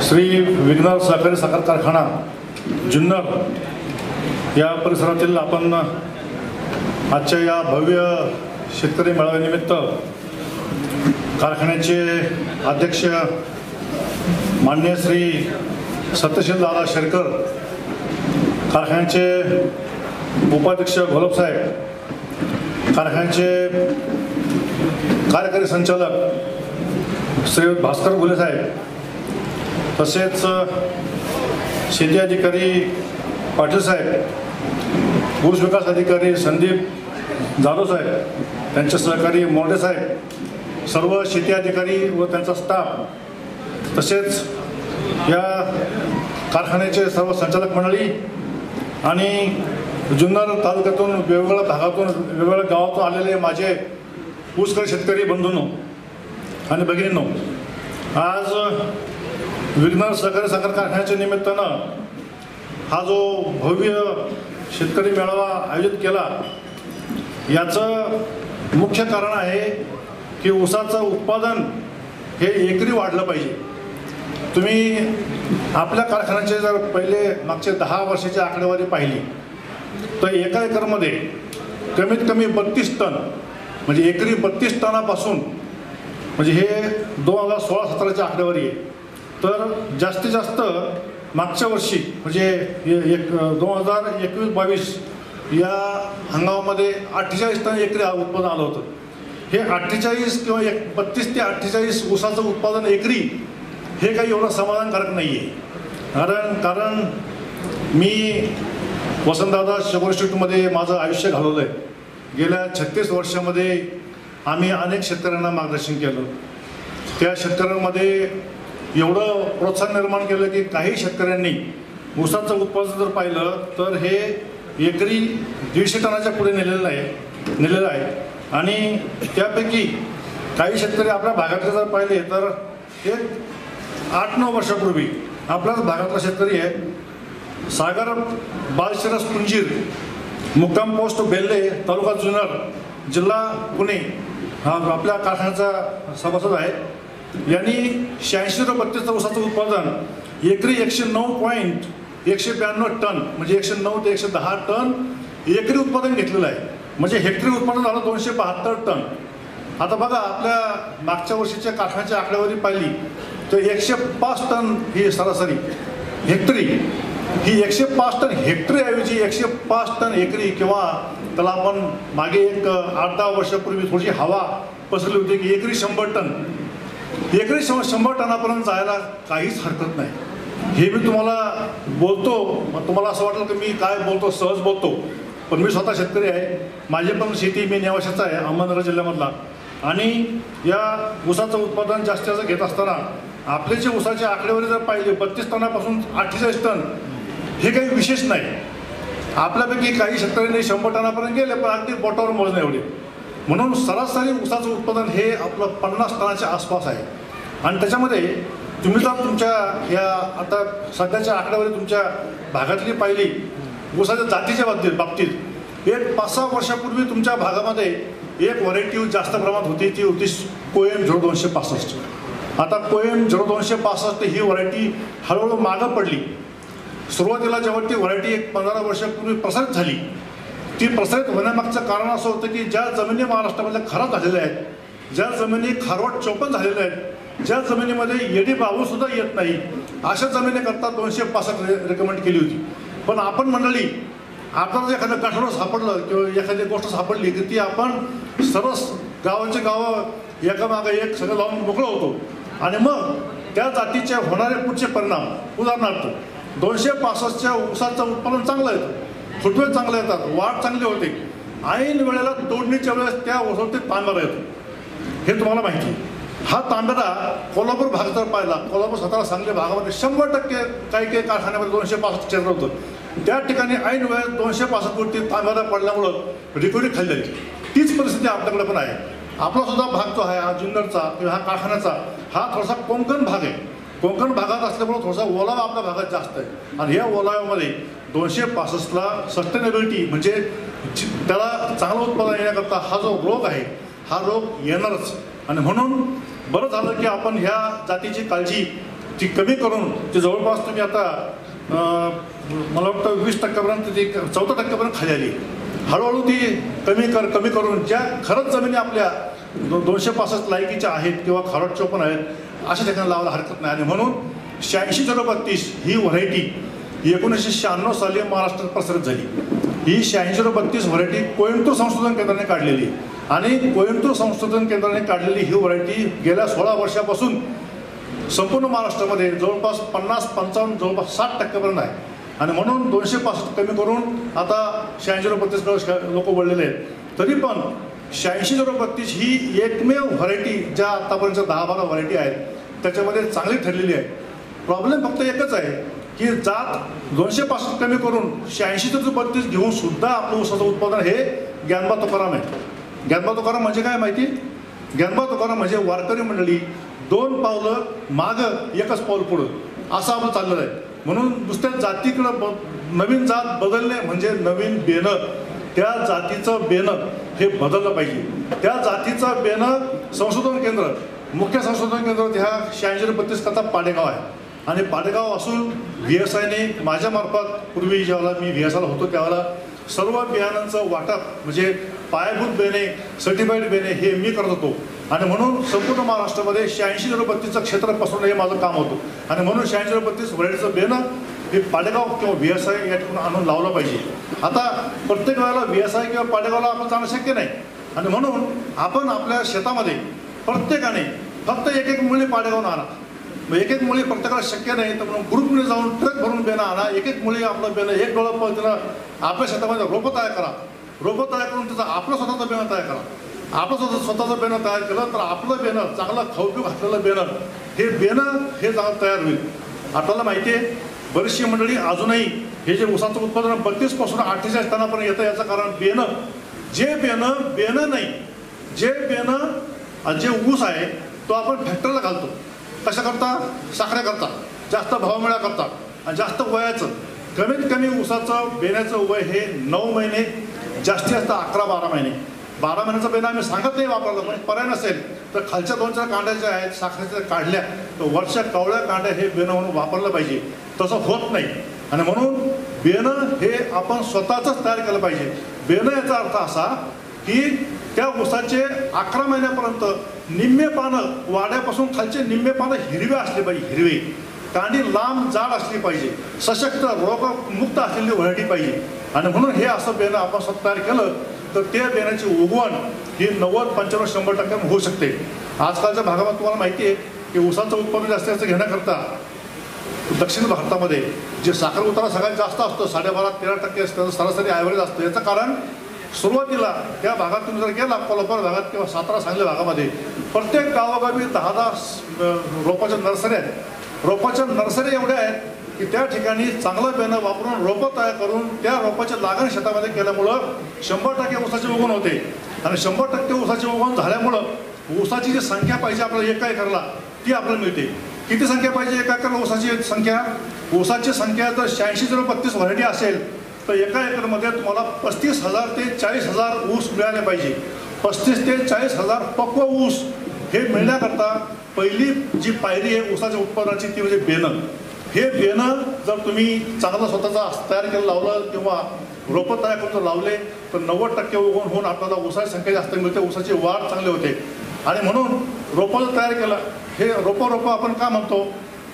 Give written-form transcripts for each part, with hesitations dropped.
श्री विघ्नर सहकारी साखर कारखाना जुन्नर या परिसरातील आपण आजच्या या भव्य शेतकरी मेळाव्यानिमित्त कारखान्याचे अध्यक्ष माननीय श्री सत्यशील दादा शेरकर, कारखान्याचे उपाध्यक्ष घोलप साहेब, कारखान्याचे कार्यकारी संचालक श्री भास्कर गुले साहेब, तसेच शेती अधिकारी पाटील साहेब, ऊस विकास अधिकारी संदीप जाधव साहेब, त्यांचे सहकारी मोर्डे साहेब, सर्व शेती अधिकारी व त्यांचा स्टाफ, तसेच या कारखान्याचे सर्व संचालक मंडळी आणि जुन्नर तालुक्यातून वेगवेगळ्या भागातून वेगवेगळ्या गावातून आलेले माझे ऊसकर शेतकरी बंधूंनो आणि भगिनींनो, आज विघ्नर सहकारी साखर कारखान्याच्या निमित्तानं हा जो भव्य शेतकरी मेळावा आयोजित केला, याचं मुख्य कारण आहे की ऊसाचं उत्पादन हे एकरी वाढलं पाहिजे. तुम्ही आपल्या कारखान्याचे जर पहिले मागचे 10 वर्षाची आकडेवारी पाहिली तर एका एकरमध्ये कमीत कमी 32 टन, म्हणजे एकरी 32 टनापासून, म्हणजे हे 2016-17ची आकडेवारी आहे. तर जास्तीत जास्त मागच्या वर्षी म्हणजे 2021-22 या हंगामामध्ये 48 टन एकरी उत्पादन आलं होतं. हे 48 किंवा 32 ते 48 ऊसाचं उत्पादन एकरी हे काही एवढं समाधानकारक नाही आहे. कारण मी वसंतदादा शुगर इन्स्टिट्यूटमध्ये माझं आयुष्य घालवलं आहे. गेल्या 36 वर्षामध्ये आम्ही अनेक शेतकऱ्यांना मार्गदर्शन केलं. त्या शेतकऱ्यांमध्ये एवढं प्रोत्साहन निर्माण केलं की काही शेतकऱ्यांनी ऊसाचं उत्पादन जर पाहिलं तर हे एकरी 150 टनाच्या पुढे नेलेलं आहे. आणि त्यापैकी काही शेतकरी आपल्या भागातले जर पाहिले तर एक 8-9 वर्षापूर्वी आपल्याच भागातला शेतकरी आहे सागर बालशिरस कुंजीर, मुक्काम पोस्ट बेल्ले, तालुका जुन्नर, जिल्हा पुणे, हा आपल्या कारखान्याचा सभासद आहे. यांनी 86-32 ऊसाचं उत्पादन एकरी 109.192 टन, म्हणजे 109 ते 110 टन एकरी उत्पादन घेतलेलं आहे. म्हणजे हेक्टरी उत्पादन झालं 272 टन. आता बघा, आपल्या मागच्या वर्षीच्या कारखान्याची आकडेवारी पाहिली तर 105 टन ही सरासरी हेक्टरी, ही 105 टन हेक्टरीऐवजी 105 टन एकरी, किंवा त्याला आपण मागे एक 8-10 वर्षापूर्वी थोडीशी हवा पसरली होती की एकरी 100 टन, एकरी 100 टनापर्यंत जायला काहीच हरकत नाही. हे मी तुम्हाला बोलतो, तुम्हाला असं वाटलं की मी काय बोलतो, सहज बोलतो, पण मी स्वतः शेतकरी आहे. माझी पण शेती, मी नेवाशाचा आहे अहमदनगर जिल्ह्यामधला. आणि या ऊसाचं उत्पादन जास्तीत जास्त घेत असताना आपले जे ऊसाची आकडेवारी जर पाहिली 32 टनापासून 48 टन, हे काही विशेष नाही. आपल्यापैकी काही शेतकऱ्यांनी 100 टनापर्यंत गेले, पण अगदी बोटावर मोजणे एवढे. म्हणून सरासरी ऊसाचं उत्पादन हे आपलं 50 टनाच्या आसपास आहे. आणि त्याच्यामध्ये तुम्ही जर तुमच्या या आता सध्याच्या आकडेवारी तुमच्या भागातली पाहिली ऊसाच्या जातीच्या बाबतीत एक 5-6 वर्षापूर्वी तुमच्या भागामध्ये एक व्हरायटी जास्त प्रमाणात होती, ती होती कोएम 0265. आता कोएम 0265 ही व्हरायटी हळूहळू मागं पडली. सुरुवातीला जेव्हा ती व्हरायटी एक 15 वर्षापूर्वी प्रसारित झाली, ती प्रसारित होण्यामागचं कारण असं होतं की ज्या जमिनी महाराष्ट्रामध्ये खराब झालेल्या आहेत, ज्या जमिनी खारवट चौपन झालेल्या आहेत, ज्या जमिनीमध्ये येडी बाबूसुद्धा येत नाही, अशा जमिनीकरता 265 रेकमेंड केली होती. पण आपण मंडळी, आपल्याला एखादं गाठोडं सापडलं किंवा एखादी गोष्ट सापडली की ती आपण सरस गावाचे गावं एकामागे एक सगळं लावून मोकळं होतो. आणि मग त्या जातीचे होणारे पुढचे परिणाम, उदाहरणार्थ 265च्या ऊसाचं उत्पादन चांगलं येतं, फुटवे चांगले येतात, वाढ चांगली होते, ऐन वेळेला तोडणीच्या वेळेस त्या ऊसावरती तांबेरा येतो. हे तुम्हाला माहिती. हा तांबेरा कोल्हापूर भाग जर पाहिला, कोल्हापूर, सातारा, सांगली भागामध्ये 100% काही कारखान्यामध्ये 265 क्षेत्र होतं. त्या ठिकाणी ऐन वेळेस 265वरती तांबेरा पडल्यामुळं रिकव्हरी खाली झाली. तीच परिस्थिती आपल्याकडे पण आहे. आपला सुद्धा भाग जो आहे हा जुन्नरचा किंवा हा कारखान्याचा, हा थोडासा कोकण भाग आहे. कोकण भागात असल्यामुळे थोडासा ओलावा आपल्या भागात जास्त आहे. आणि या ओलाव्यामध्ये 265ला सस्टेनेबिलिटी, म्हणजे त्याला चांगलं उत्पादन येण्याकरता हा जो रोग आहे, हा रोग येणारच. आणि म्हणून बरं झालं की आपण ह्या जातीची काळजी ती कमी करून ती जवळपास तुम्ही आता मला वाटतं 20% ती 14% खाली आली. हळूहळू ती कमी करून ज्या खरंच जमिनी आपल्या 265 लायकीच्या आहेत किंवा खारटच्या पण आहेत अशा ठिकाणी लावायला हरकत नाही. आणि म्हणून 86-032 ही व्हरायटी 1996 साली महाराष्ट्रात प्रसारित झाली. ही 86-032 व्हरायटी कोइंबतूर संशोधन केंद्राने काढलेली आणि कोइंबतूर संशोधन केंद्राने काढलेली ही व्हरायटी गेल्या 16 वर्षापासून संपूर्ण महाराष्ट्रामध्ये जवळपास 50-55 जवळपास 60% आहे. आणि म्हणून 265 कमी करून आता 86-032 लोक वळलेले आहेत. तरी पण 86-032 ही एकमेव व्हरायटी ज्या आतापर्यंत 10-12 व्हरायटी आहेत त्याच्यामध्ये चांगली ठरलेली आहे. प्रॉब्लेम फक्त एकच आहे की जात 265 कमी करून 86-032 घेऊन सुद्धा आपलं ऊसाचं उत्पादन हे ज्ञानबा तुकाराम आहे. ज्ञानबा तुकाराम म्हणजे काय माहिती? ज्ञानबा तुकाराम म्हणजे वारकरी मंडळी 2 पावलं मागं 1 पाऊल पुढं असं आपलं चाललेलं आहे. म्हणून नुसत्या जातीकडं नवीन जात बदलणे म्हणजे नवीन बेणं, त्या जातीचं बेणं हे बदललं पाहिजे. त्या जातीचं बेणं संशोधन केंद्र, मुख्य संशोधन केंद्र ह्या 86-032 करता पाडेगाव आहे. आणि पाडेगाव असून VSIने माझ्यामार्फत पूर्वी ज्यावेळेला मी VSIला होतो त्यावेळेला सर्व बियाणांचं वाटप म्हणजे पायाभूत बेणे, सर्टिफाईड बेणे हे मी करत होतो. आणि म्हणून संपूर्ण महाराष्ट्रामध्ये 86-032चं क्षेत्र पसरणं हे माझं काम होतं. आणि म्हणून 86-032 व्हरायटीचं बेणं हे पाडेगाव किंवा VSI या ठिकाणी आणून लावलं पाहिजे. आता प्रत्येक वेळेला VSI किंवा पाडेगावला आपण जाणं शक्य नाही. आणि म्हणून आपण आपल्या शेतामध्ये प्रत्येकाने फक्त एक मुळी पाडेगावून आणा. एक मुळी प्रत्येकाला शक्य नाही तर म्हणून ग्रुपने जाऊन ट्रक भरून बेणं आणा. एक मुळी आपलं बेणं एक डोळं पद्धतीनं आपल्या शेतामध्ये रोपं तयार करा. रोपं तयार करून त्याचं आपलं स्वतःचं बेणं तयार करा. आपलं स्वतःचं बेणं तयार केलं तर आपलं बेणं चांगलं खाऊपिऊ घातलेलं बेणं हे बेणं हे चांगलं तयार होईल. आपल्याला माहिती आहे बरीचशी मंडळी अजूनही हे जे ऊसाचं उत्पादन 32 पासून 48 टनापर्यंत येतं. याचं कारण बेणं बेणं नाही, जे बेणं जे ऊस आहे तो आपण फॅक्टरीला घालतो. कशा करता? साखरे करता, जास्त भाव मिळा करता आणि जास्त वयाचं. कमीत कमी ऊसाचं बेण्याचं वय हे 9 महिने, जास्तीत जास्त 11-12 महिने. 12 महिन्याचा बेणं आम्ही सांगत नाही वापरलं, पण पर्याय नसेल तर खालच्या 2-4 कांड्या ज्या आहेत साखरेच्या काढल्या तर वरच्या कवळ्या कांड्या हे बेणं म्हणून वापरलं पाहिजे. तसं होत नाही. आणि म्हणून बेणं हे आपण स्वतःचंच तयार केलं पाहिजे. बेणं याचा अर्थ असा की त्या ऊसाचे 11 महिन्यापर्यंत निम्मे पानं वाड्यापासून खालचे निम्मे पानं हिरवे असले पाहिजे. हिरवे कांडी लांब जाड असली पाहिजे. सशक्त रोगमुक्त असलेली व्हरायटी पाहिजे. आणि म्हणून हे असं बेणं आपण स्वतः तयार केलं तर त्या बेण्याची उगवण ही 90-95-100% होऊ शकते. आजकालच्या भागामध्ये तुम्हाला माहिती आहे की ऊसाचं उत्पादन जास्त घेण्याकरता दक्षिण भारतामध्ये जे साखर उतारा सगळ्यात जास्त असतो 12.5-13% असतं, सरासरी ॲव्हरेज असतं. याचं कारण सुरुवातीला त्या भागात तुम्ही जर गेला कोल्हापूर भागात किंवा सातारा सांगली भागामध्ये प्रत्येक गावोगावी 10-10 रोपाच्या नर्सऱ्या आहेत. रोपाच्या नर्सरी एवढ्या आहेत की त्या ठिकाणी चांगलं बेणं वापरून रोपं तयार करून त्या रोपाचे लागण शेतामध्ये केल्यामुळं 100% ऊसाची उगवण होते. आणि 100% ऊसाची उगवण झाल्यामुळं ऊसाची जी संख्या पाहिजे आपल्याला एका एकरला ती आपल्याला मिळते. किती संख्या पाहिजे एका एकरला ऊसाची संख्या? ऊसाची संख्या जर 86-032 व्हरायटी असेल तर एका एकरमध्ये तुम्हाला 35,000 ते 40,000 ऊस मिळाले पाहिजे. 35 ते 40,000 पक्व ऊस हे मिळण्याकरता पहिली जी पायरी आहे ऊसाच्या उत्पादनाची ती म्हणजे बेणं. हे बेणं जर तुम्ही चांगलं स्वतःचा तयार केलं लावलं किंवा रोपं तयार करून जर लावले तर 90% उगवण होऊन आपल्याला ऊसाची संख्या जास्त मिळते. ऊसाची वाढ चांगली होते. आणि म्हणून रोपं जर तयार केलं हे रोपं आपण का म्हणतो?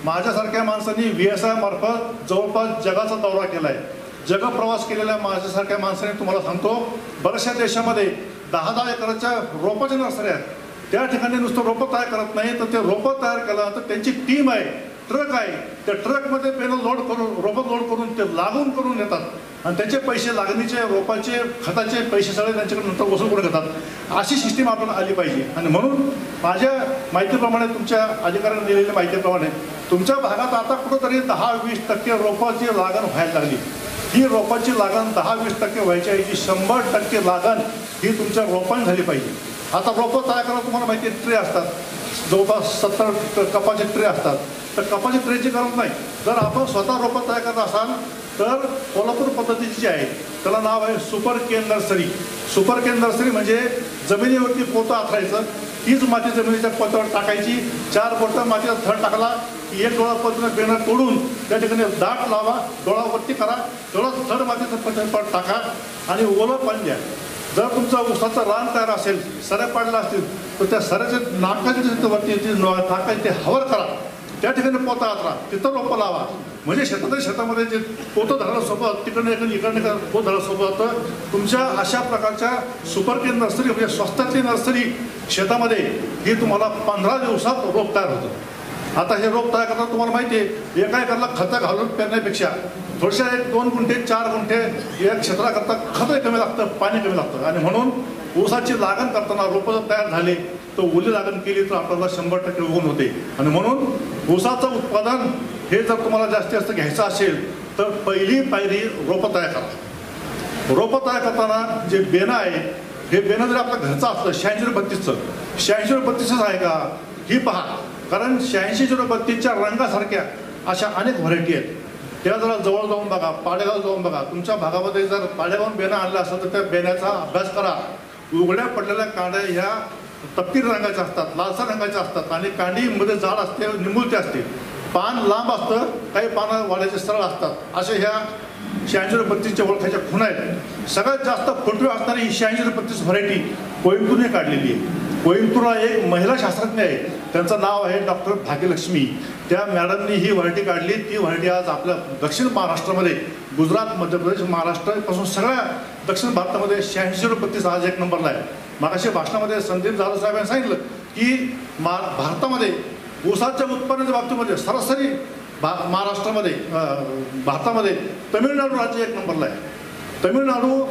माझ्यासारख्या माणसांनी VSI मार्फत जवळपास जगाचा दौरा केला आहे. जगप्रवास केलेल्या माझ्यासारख्या माणसाने तुम्हाला सांगतो बऱ्याचशा देशामध्ये 10-10 एकराच्या रोपाच्या नर्सऱ्या आहेत. त्या ठिकाणी नुसतं रोपं तयार करत नाही तर ते रोपं तयार केलं तर त्यांची टीम आहे, ट्रक आहे. त्या ट्रकमध्ये बेणं लोड करून रोपं लोड करून ते लागून करून येतात आणि त्याचे पैसे लागणीचे रोपाचे खताचे पैसे सगळे त्यांच्याकडे नंतर वसूल करून घेतात. अशी सिस्टीम आपण आली पाहिजे. आणि म्हणून माझ्या माहितीप्रमाणे तुमच्या अधिकाऱ्यांनी दिलेल्या माहितीप्रमाणे तुमच्या भागात आता कुठंतरी 10-20% रोपाची लागण व्हायला लागली. ही रोपाची लागण 10-20% व्हायची आहे. जी 100% लागण ही तुमच्या रोपांनी झाली पाहिजे. आता रोपं तयार करायला तुम्हाला माहिती आहे ट्रे असतात, जवळपास 70 कपाचे ट्रे असतात. तर कपाची ट्रेची गरज नाही. जर आपण स्वतः रोपं तयार करत असाल तर कोल्हापूर पद्धतीची जी आहे त्याला नाव आहे सुपर केन नर्सरी. सुपर केन नर्सरी म्हणजे जमिनीवरती पोतं आथरायचं, तीच माती जमिनीच्या पोत्यावर टाकायची, 4 बोटं मातीचा थर टाकला की एक डोळापर्यंत बेणं तोडून त्या ठिकाणी दाट लावा, डोळावरती करा, तेवढा थड मातीचं पट टाका आणि ओलं पाणी द्या. जर तुमचं ऊसाचं रान तयार असेल, सऱ्या पाडल्या असतील, तर त्या सऱ्याचे नाकाची वरती नाकाची ते हवर करा, त्या ठिकाणी पोता आतरा, तिथं रोपं लावा. म्हणजे शेतामध्ये जे पोतं धरायला सोबत तिकडनं इकडनं पोत धरायला सोबत तुमच्या अशा प्रकारच्या सुपर नर्सरी म्हणजे स्वस्तातली नर्सरी शेतामध्ये ही तुम्हाला 15 दिवसात रोप तयार होतं. आता हे रोप तयार करताना तुम्हाला माहिती आहे, एका एकरला खतं घालून पेरण्यापेक्षा थोडशा 1-2 गुंठे 4 गुंठे या क्षेत्राकरता खतं कमी लागतं, पाणी कमी लागतं. आणि म्हणून ऊसाची लागण करताना रोपं जर तयार झाले तर ओली लागण केली तर आपल्याला 100% उगवण होते. आणि म्हणून ऊसाचं उत्पादन हे जर तुम्हाला जास्त घ्यायचं असेल तर पहिली पायरी रोपं तयार करा. रोपं तयार करताना जे बेणं आहे, हे बेणं जर आपल्या घरचं असलं 86-32चं 86-32च आहे का ही पहा. कारण 86-32च्या रंगासारख्या अशा अनेक व्हरायटी आहेत. त्या जरा जवळ जाऊन बघा, पाडेगाव जाऊन बघा. तुमच्या भागामध्ये जर पाडेगावून बेणं आणलं असेल तर त्या बेण्याचा अभ्यास करा. उघड्या पडलेल्या कांड्या ह्या तपकीर रंगाच्या असतात, लालसर रंगाच्या असतात आणि कांडीमध्ये जाड असते, निमुळते असते. पान लांब असतं, काही पानं वाढायचे सरळ असतात. अशा ह्या 86-32च्या ओळखाच्या खुणा आहेत. सगळ्यात जास्त फुटवे असणारी ही 86-32 व्हरायटी कोइंबतूरने काढलेली आहे. कोइंबतूरला एक महिला शास्त्रज्ञ आहे, त्यांचं नाव आहे डॉक्टर भाग्यलक्ष्मी. त्या मॅडमनी ही व्हरायटी काढली. ती व्हरायटी आज आपल्या दक्षिण महाराष्ट्रामध्ये, गुजरात, मध्य प्रदेश, महाराष्ट्रापासून सगळ्या दक्षिण भारतामध्ये 86-32 आज 1 नंबरला आहे. मागाशी भाषणामध्ये संदीप जाधव साहेबांनी सांगितलं की भारतामध्ये ऊसाच्या उत्पादनाच्या बाबतीमध्ये सरासरी महाराष्ट्रामध्ये भारतामध्ये तमिळनाडू राज्य 1 नंबरला आहे. तमिळनाडू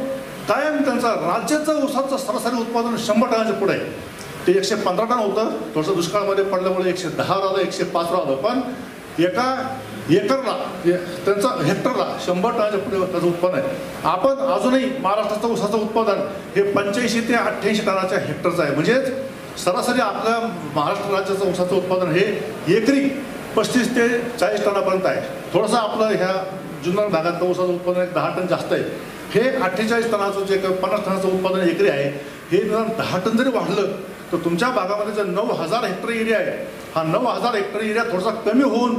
कायम त्यांचा राज्याचं ऊसाचं सरासरी उत्पादन 100 पुढे आहे. ते 115 टन होतं, थोडंसं दुष्काळामध्ये पडल्यामुळे 110 राहिलं, 105 राहिलं. पण एका एकरला त्यांचं हेक्टरला 100 पुढे त्याचं उत्पन्न आहे. आपण अजूनही महाराष्ट्राचं ऊसाचं उत्पादन हे 85 ते 88 टनाच्या हेक्टरचं आहे. म्हणजेच सरासरी आपल्या महाराष्ट्र राज्याचं ऊसाचं उत्पादन हे एकरी 35 ते 40 टनापर्यंत आहे. थोडंसं आपलं ह्या जुन्नर भागातलं ऊसाचं उत्पादन 10 टन जास्त आहे. हे 48 टनाचं जे 50 टनाचं उत्पादन एकरी आहे, हे 10 टन जरी वाढलं तर तुमच्या भागामध्ये जे 9000 हेक्टर एरिया आहे, हा 9000 हेक्टर एरिया थोडासा कमी होऊन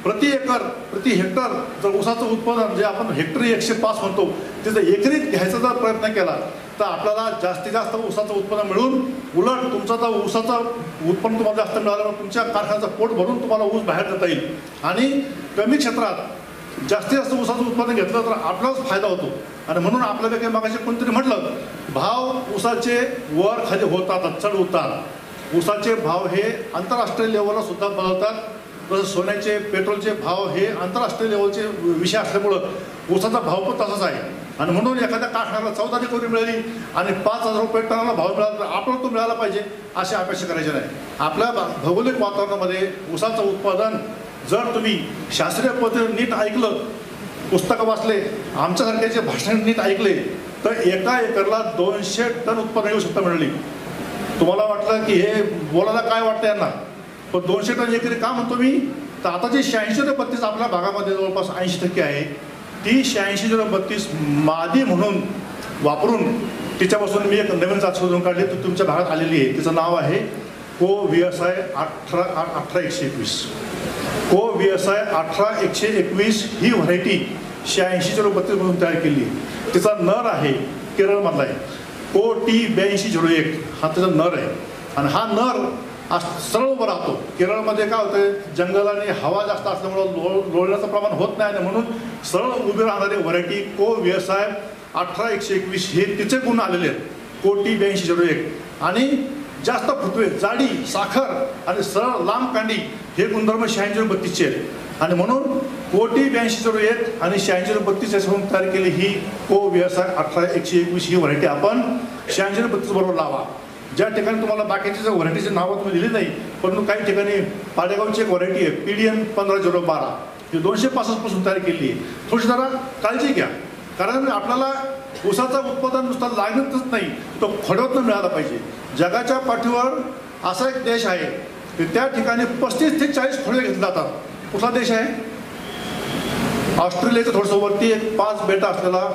प्रति हेक्टर जर ऊसाचं उत्पादन जे आपण हेक्टरी 105 म्हणतो ते जर एकरीत घ्यायचा जर प्रयत्न केला तर आपल्याला जास्तीत जास्त ऊसाचं उत्पन्न मिळून उलट तुमचा जर ऊसाचं उत्पन्न तुम्हाला जास्त मिळालं तुमच्या कारखान्याचं पोट भरून तुम्हाला ऊस बाहेर देता येईल. आणि कमी क्षेत्रात जास्तीत जास्त ऊसाचं उत्पादन घेतलं तर आपलाच फायदा होतो. आणि म्हणून आपल्याला काही मागाशी कोणतरी म्हटलं, भाव ऊसाचे वर खाली होतात, चढ उतार. ऊसाचे भाव हे आंतरराष्ट्रीय लेवलला सुद्धा बदलतात. तसं सोन्याचे, पेट्रोलचे भाव हे आंतरराष्ट्रीय लेवलचे विषय असल्यामुळं ऊसाचा भाव पण तसाच आहे. आणि म्हणून एखाद्या कारखान्याला 14 रिकव्हरी मिळाली आणि 5000 रुपये टनाला भाव मिळाला तर आपल्याला तो मिळाला पाहिजे अशी अपेक्षा करायची नाही. आपल्या भौगोलिक वातावरणामध्ये ऊसाचं उत्पादन जर तुम्ही शास्त्रीय पद्धतीने नीट ऐकलं, पुस्तकं वाचले, आमच्यासारख्याचे भाषण नीट ऐकले तर एका एकरला 200 टन उत्पन्न येऊ शकतं मिळाली. तुम्हाला वाटलं की हे बोलायला काय वाटतं यांना, पण 200 टन एकरी का म्हणतो मी, तर आता जे 86-32 आपल्या भागामध्ये जवळपास 80% आहे, ती 86-32 मादी म्हणून वापरून तिच्यापासून मी एक नवीन जात शोधून काढली, ती तुमच्या भागात आलेली आहे. तिचं नाव आहे को-VSI 18121. को-VSI 18121 ही व्हरायटी 86-32 म्हणून तयार केली. तिचा नर आहे केरळमधला आहे, को-T8201 हा त्याचा नर आहे. आणि हा नर सरळ उभं राहतो. केरळमध्ये काय होतं, जंगल आणि हवा जास्त असल्यामुळं लोळण्याचं प्रमाण होत नाही आणि म्हणून सरळ उभी राहणारी व्हरायटी को-VSI 18121 हे तिचे गुण आलेले आहेत. को-T8201 आणि जास्त फुटवे, जाडी, साखर आणि सरळ लांब कांडी हे गुणधर्म 86-32 आहेत. आणि म्हणून को-T8201 आणि 86-32 म्हणून तयार केली ही को-VSI 18121 ही व्हरायटी आपण 86-32 बरोबर लावा. ज्या ठिकाणी तुम्हाला बाकीच्या व्हरायटीचे नावं तुम्ही दिली नाही, परंतु काही ठिकाणी पाडेगावची एक व्हरायटी आहे PDN 1512 ही 265 पासून तयार केली आहे. थोडी जरा काळजी घ्या, कारण आपल्याला ऊसाचं उत्पादन नुसतं लागतच नाही, तो खोडवतनं मिळाला पाहिजे. जगाच्या पाठीवर असा एक देश आहे की त्या ठिकाणी 35 ते 40 खोडवे घेतले जातात. कुठला देश आहे? ऑस्ट्रेलियाचं थोडंसं वरती एक 5 बेटा असलेला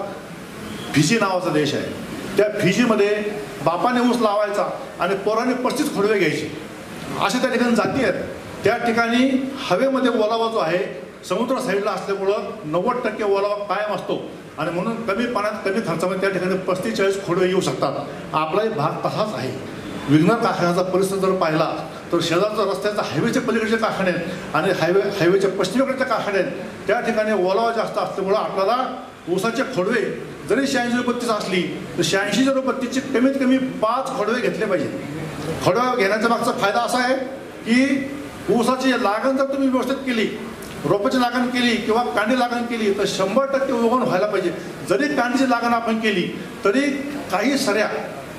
फिजी नावाचा देश आहे. त्या फिजीमध्ये बापाने ऊस लावायचा आणि पोराने 35 खोडवे घ्यायचे, असे त्या ठिकाणी जाती आहेत. त्या ठिकाणी हवेमध्ये ओलावा जो आहे समुद्र साईडला असल्यामुळं 90% ओलावा कायम असतो आणि म्हणून कमी पाण्यात कमी खर्चामध्ये त्या ठिकाणी 35-40 खोडवे येऊ शकतात. आपलाही भाग तसाच आहे. विघ्नर कारखान्याचा परिसर जर पाहिला तर शेजारचा रस्त्याचा हायवेच्या पलीकडचे कारखाने आहेत आणि हायवेच्या पश्चिमेकडच्या कारखाने आहेत. त्या ठिकाणी ओलावा जास्त असल्यामुळं आपल्याला ऊसाचे खोडवे जरी 86-32 असली तर 86-32चे कमीत कमी 5 खोडवे घेतले पाहिजे. खोडवा घेण्याचा मागचा फायदा असा आहे की ऊसाची लागण जर तुम्ही व्यवस्थित केली, रोपाची लागण केली किंवा कांडी लागण केली तर 100% उगवण व्हायला पाहिजे. जरी कांडीची लागण आपण केली तरी काही सऱ्या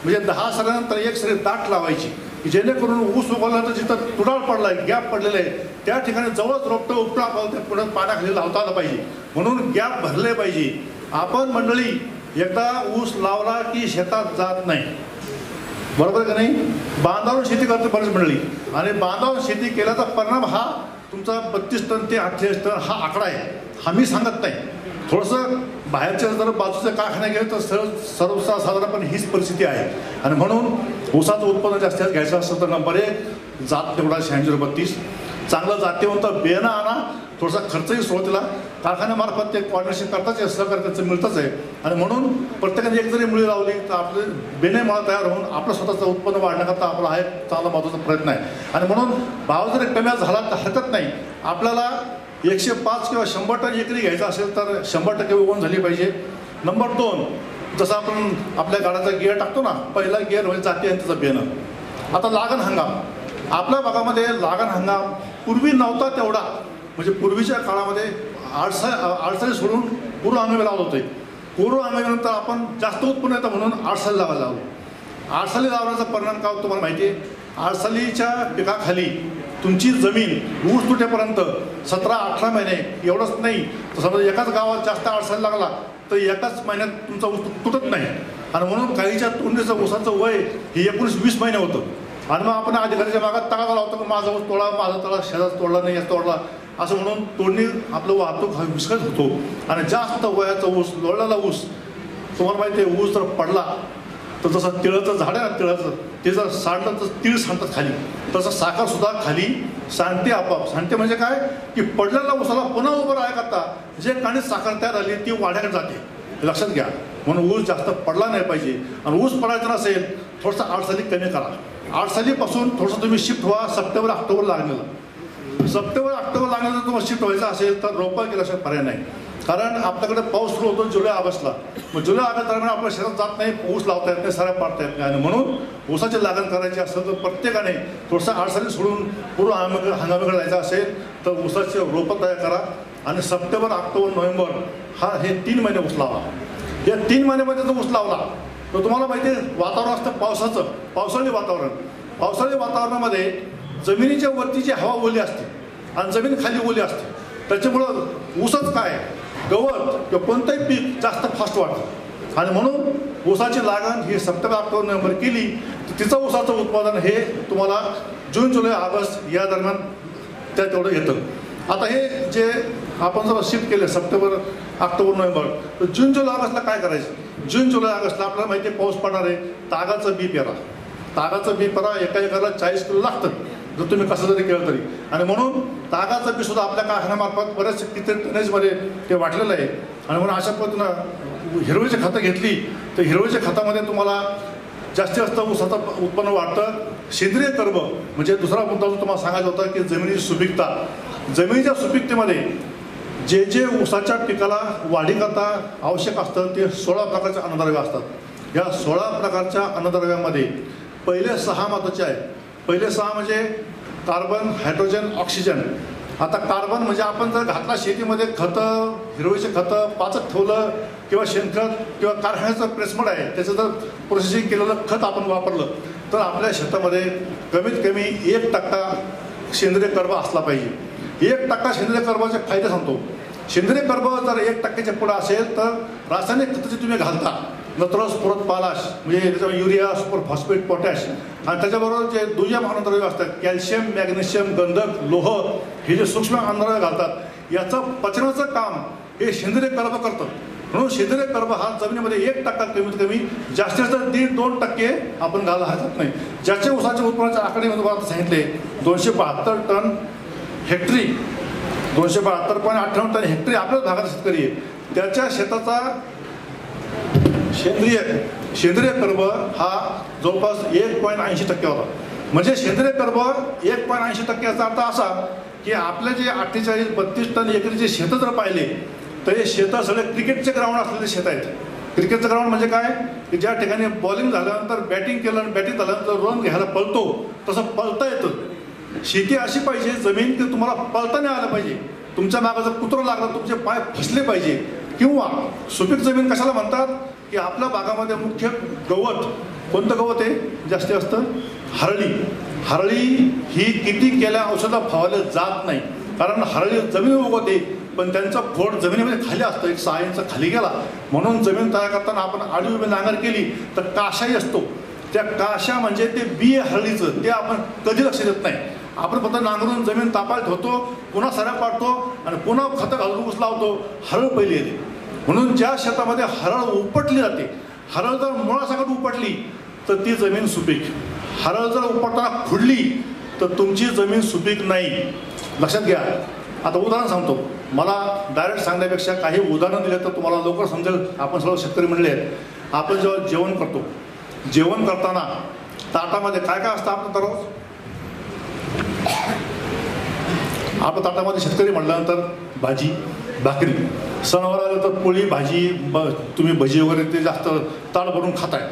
म्हणजे 10 सऱ्यानंतर 1 सरी दाट लावायची की जेणेकरून ऊस उगवल्यानंतर जिथं तुडाळ पडला आहे, गॅप पडलेला आहे, त्या ठिकाणी जवळच रोपटं उपटा आपल्याला पुढे पाण्याखाली लावता आलं पाहिजे. म्हणून गॅप भरले पाहिजे. आपण मंडळी एकदा ऊस लावला की शेतात जात नाही, बरोबर का नाही? बांधावर शेती करते बरेच मंडळी आणि बांधावर शेती केल्याचा परिणाम हा तुमचा 32 टन ते 48 टन हा आकडा आहे. हा मी सांगत नाही. थोडंसं बाहेरच्या जर बाजूच्या कारखान्या गेले तर सर्वसाधारणपणे हीच परिस्थिती आहे. आणि म्हणून ऊसाचं उत्पन्न जास्तीत घ्यायचं असेल तर नंबर 1 जात तेवढा 86-32 चांगलं जातीवंत बियाणं आणा. थोडासा खर्चही सुरुवातीला कारखान्यामार्फत ते कॉर्डिनेशन करताच आहे, सहकार्य त्याचं मिळतंच आहे. आणि म्हणून प्रत्येकाने एक जरी मुळी लावली तर आपले बेने माळ तयार होऊन आपलं स्वतःचं उत्पन्न वाढण्याकरता आपला हा एक चांगला महत्त्वाचा प्रयत्न आहे. आणि म्हणून भाव जरी कमी झाला तर हरकत नाही. आपल्याला 105 किंवा 100 टन एकरी घ्यायचा असेल तर 100% उगवण झाली पाहिजे. नंबर 2 जसं आपण आपल्या गाड्याचा गिअर टाकतो ना, पहिला गिअर म्हणजे जाती आणि त्याचं बियाणं. आता लागण हंगाम आपल्या भागामध्ये लागण हंगाम पूर्वी नव्हता तेवढा. म्हणजे पूर्वीच्या काळामध्ये आडसाली सोडून पूर्व हंगामी लावत होते. पूर्व हंगामीनंतर आपण जास्त उत्पन्न येतं म्हणून आडसाली लावायला लावलो. आडसाली लावण्याचा परिणाम काय तुम्हाला माहिती आहे? आडसालीच्या पिकाखाली तुमची जमीन ऊस तुटेपर्यंत 17-18 महिने एवढंच नाही तर समजा एकाच गावात जास्त आडसाली लागला तर एकाच महिन्यात तुमचा ऊस तुटत नाही. आणि म्हणून काहीच्या तोंडीचं ऊसाचं वय हे 19-20 महिने होतं. आणि मग आपण अधिकाऱ्याच्या मागात तळाला लावतो की माझा ऊस तोडा, माझा तळा शेजारचा तोडला नाही, याचा तोडला असं म्हणून तोडणी आपलं वाहतूक हा विस्कळीत होतो. आणि जास्त वयाचा ऊस लोळलेला ऊस तुम्हाला माहिती आहे ऊस जर पडला तर जसं तिळाचं झाड आहे ना, तिळाचं ते जर सांडलं तर तीळ सांडतात खाली, तसं साखरसुद्धा खाली सांडते आपोआप. सांडते म्हणजे काय की पडलेल्या ऊसाला पुन्हा उभं राहायकरता जे काणी साखर तयार झाली ती वाढ्याकडे जाते. लक्षात घ्या. म्हणून ऊस जास्त पडला नाही पाहिजे. आणि ऊस पडायचा नसेल थोडंसं आडसाली कमी करा. आडसालीपासून थोडंसं तुम्ही शिफ्ट व्हा सप्टेंबर-ऑक्टोबर लागलेलं. सप्टेंबर-ऑक्टोबर लागण्याचं तुम्हाला शिफ्ट व्हायचं असेल तर रोपं केल्याशिवाय पर्याय नाही. कारण आपल्याकडे पाऊस सुरू होतो जुलै-ऑगस्टला. मग जुलै-ऑगस्ट दरम्यान आपल्या शेतात जात नाही, ऊस लावता येत नाही, सऱ्या पाडता येत नाही. आणि म्हणून ऊसाची लागण करायची असेल तर प्रत्येकाने थोडंसं आडसाली सोडून पूर्व हंगामीकडे जायचं असेल तर ऊसाचे रोपं तयार करा. आणि सप्टेंबर, ऑक्टोबर, नोव्हेंबर हे 3 महिने ऊस लावा. या 3 महिन्यामध्ये जर ऊस लावला तर तुम्हाला माहिती आहे वातावरण असतं पावसाचं, पावसाळी वातावरण. पावसाळी वातावरणामध्ये जमिनीच्या वरती जी हवा ओली असते आणि जमीन खाली ओली असते त्याच्यामुळं ऊसच काय गवत किंवा कोणतंही पीक जास्त फास्ट वाढतं. आणि म्हणून ऊसाची लागण ही सप्टेंबर, ऑक्टोबर, नोव्हेंबर केली तर तिचं ऊसाचं उत्पादन हे तुम्हाला जून, जुलै, ऑगस्ट या दरम्यान त्या तेवढं येतं. आता हे जे आपण जर शिफ्ट केले सप्टेंबर, ऑक्टोबर, नोव्हेंबर तर जून, जुलै, ऑगस्टला काय करायचं? जून, जुलै, ऑगस्टला आपल्याला माहिती आहे पाऊस पडणार आहे. तागाचं बी पेरा. तागाचं बी पेरा एका एकराला 40 किलो लागतं जर तुम्ही कसं जरी केलं तरी. आणि म्हणून तागाचं बी सुद्धा आपल्या कारखान्यामार्फत बरेच किती टनेजमध्ये ते वाटलेलं आहे. आणि म्हणून अशा पद्धतीनं हिरवळीची खतं घेतली तर हिरवळीच्या खतामध्ये तुम्हाला जास्तीत जास्त ऊसाचं उत्पन्न वाढतं. सेंद्रिय कर्ब म्हणजे दुसरा मुद्दा जो तुम्हाला सांगायचा होता की जमिनीची सुपीकता. जमिनीच्या सुपीकतेमध्ये जे जे ऊसाच्या पिकाला वाढीकरता आवश्यक असतं ते 16 प्रकारचे अन्नद्रव्य असतात. या 16 प्रकारच्या अन्नद्रव्यामध्ये पहिले 6 महत्त्वाचे आहेत. पहिले 6 म्हणजे कार्बन, हायड्रोजन, ऑक्सिजन. आता कार्बन म्हणजे आपण जर घातला शेतीमध्ये खतं, हिरवळीचे खतं पाचक ठेवलं किंवा शेणखत किंवा कारखान्याचं प्रेसमेंट आहे त्याचं जर प्रोसेसिंग केलेलं खत आपण वापरलं तर आपल्या शेतामध्ये कमीत कमी 1% सेंद्रिय कर्ब असला पाहिजे. 1% सेंद्रिय कर्बाचे फायदे सांगतो. सेंद्रिय कर्ब जर 1%च्या पुढे असेल तर रासायनिक खतं तुम्ही घालता नत्र, स्फुरद, पालाश म्हणजे त्याच्यामध्ये युरिया, सुपर फॉस्फेट, पोटॅश आणि त्याच्याबरोबर जे दुय्यम अन्नद्रव्य असतात कॅल्शियम, मॅग्नेशियम, गंधक, लोह हे जे सूक्ष्म अन्नद्रव्य घालतात याचं पचनाचं काम हे सेंद्रिय कर्ब करतं. म्हणून सेंद्रिय कर्ब हा जमिनीमध्ये 1% कमीत कमी जास्तीत जास्त 1.5-2% आपण घाला हरकत नाही. ज्याचे ऊसाच्या उत्पन्नाच्या आकडेमध्ये मला सांगितले 272 टन हेक्टरी 272.98 टन हेक्टरी आपल्याच भागात शेतकरी आहे, त्याच्या शेताचा सेंद्रिय कर्ब हा जवळपास 1.80% होता. म्हणजे सेंद्रिय कर्ब 1.80% याचा अर्थ असा की आपले जे 48-32 टन एकरीचे शेतं जर पाहिले तर हे शेतं सगळे क्रिकेटचे ग्राउंड असलेले शेत आहेत. क्रिकेटचं ग्राउंड म्हणजे काय की ज्या ठिकाणी बॉलिंग झाल्यानंतर बॅटिंग केलं आणि बॅटिंग झाल्यानंतर रन घ्यायला पळतो तसं पळता येतं. शेती अशी पाहिजे जमीन की तुम्हाला पळता नाही आलं पाहिजे, तुमच्या मागं जर कुत्रं लागलं तुमचे पाय फसले पाहिजे. किंवा सुपीक जमीन कशाला म्हणतात की आपल्या भागामध्ये मुख्य गवत कोणतं गवत आहे जास्ती असतं, हरळी ही किती केल्या औषधं फवारले जात नाही, कारण हरळी जमीन उगवते पण त्यांचं खोड जमिनीमध्ये खाली असतं, 1 6 इंच खाली गेला म्हणून जमीन तयार करताना आपण आडवी उभी नांगर केली तर काशाही असतो, त्या काशा म्हणजे ते बी हरळीचं ते आपण कधी लक्ष देत नाही. आपण फक्त नांगरून जमीन तापायला ठेवतो, पुन्हा सऱ्या पाडतो आणि पुन्हा खतं घालून ऊस लावतो, हरळ पहिली येते. म्हणून ज्या शेतामध्ये हरळ उपटली जाते, हरळ जर मुळासकट उपटली तर ती जमीन सुपीक, हरळ जर उपटताना खुडली तर तुमची जमीन सुपीक नाही. लक्षात घ्या. आता उदाहरण सांगतो, मला डायरेक्ट सांगण्यापेक्षा काही उदाहरण दिले तर तुम्हाला लवकर समजेल. आपण सर्व शेतकरी म्हणले आहेत, आपण जेव्हा जेवण करतो, जेवण करताना ताटामध्ये काय काय असतं आपण दररोज, आपल्या ताटामध्ये शेतकरी म्हटल्यानंतर भाजी भाकरी, सणावर आलं तर पोळी भाजी, तुम्ही भजी वगैरे ते जास्त ताट भरून खाताय.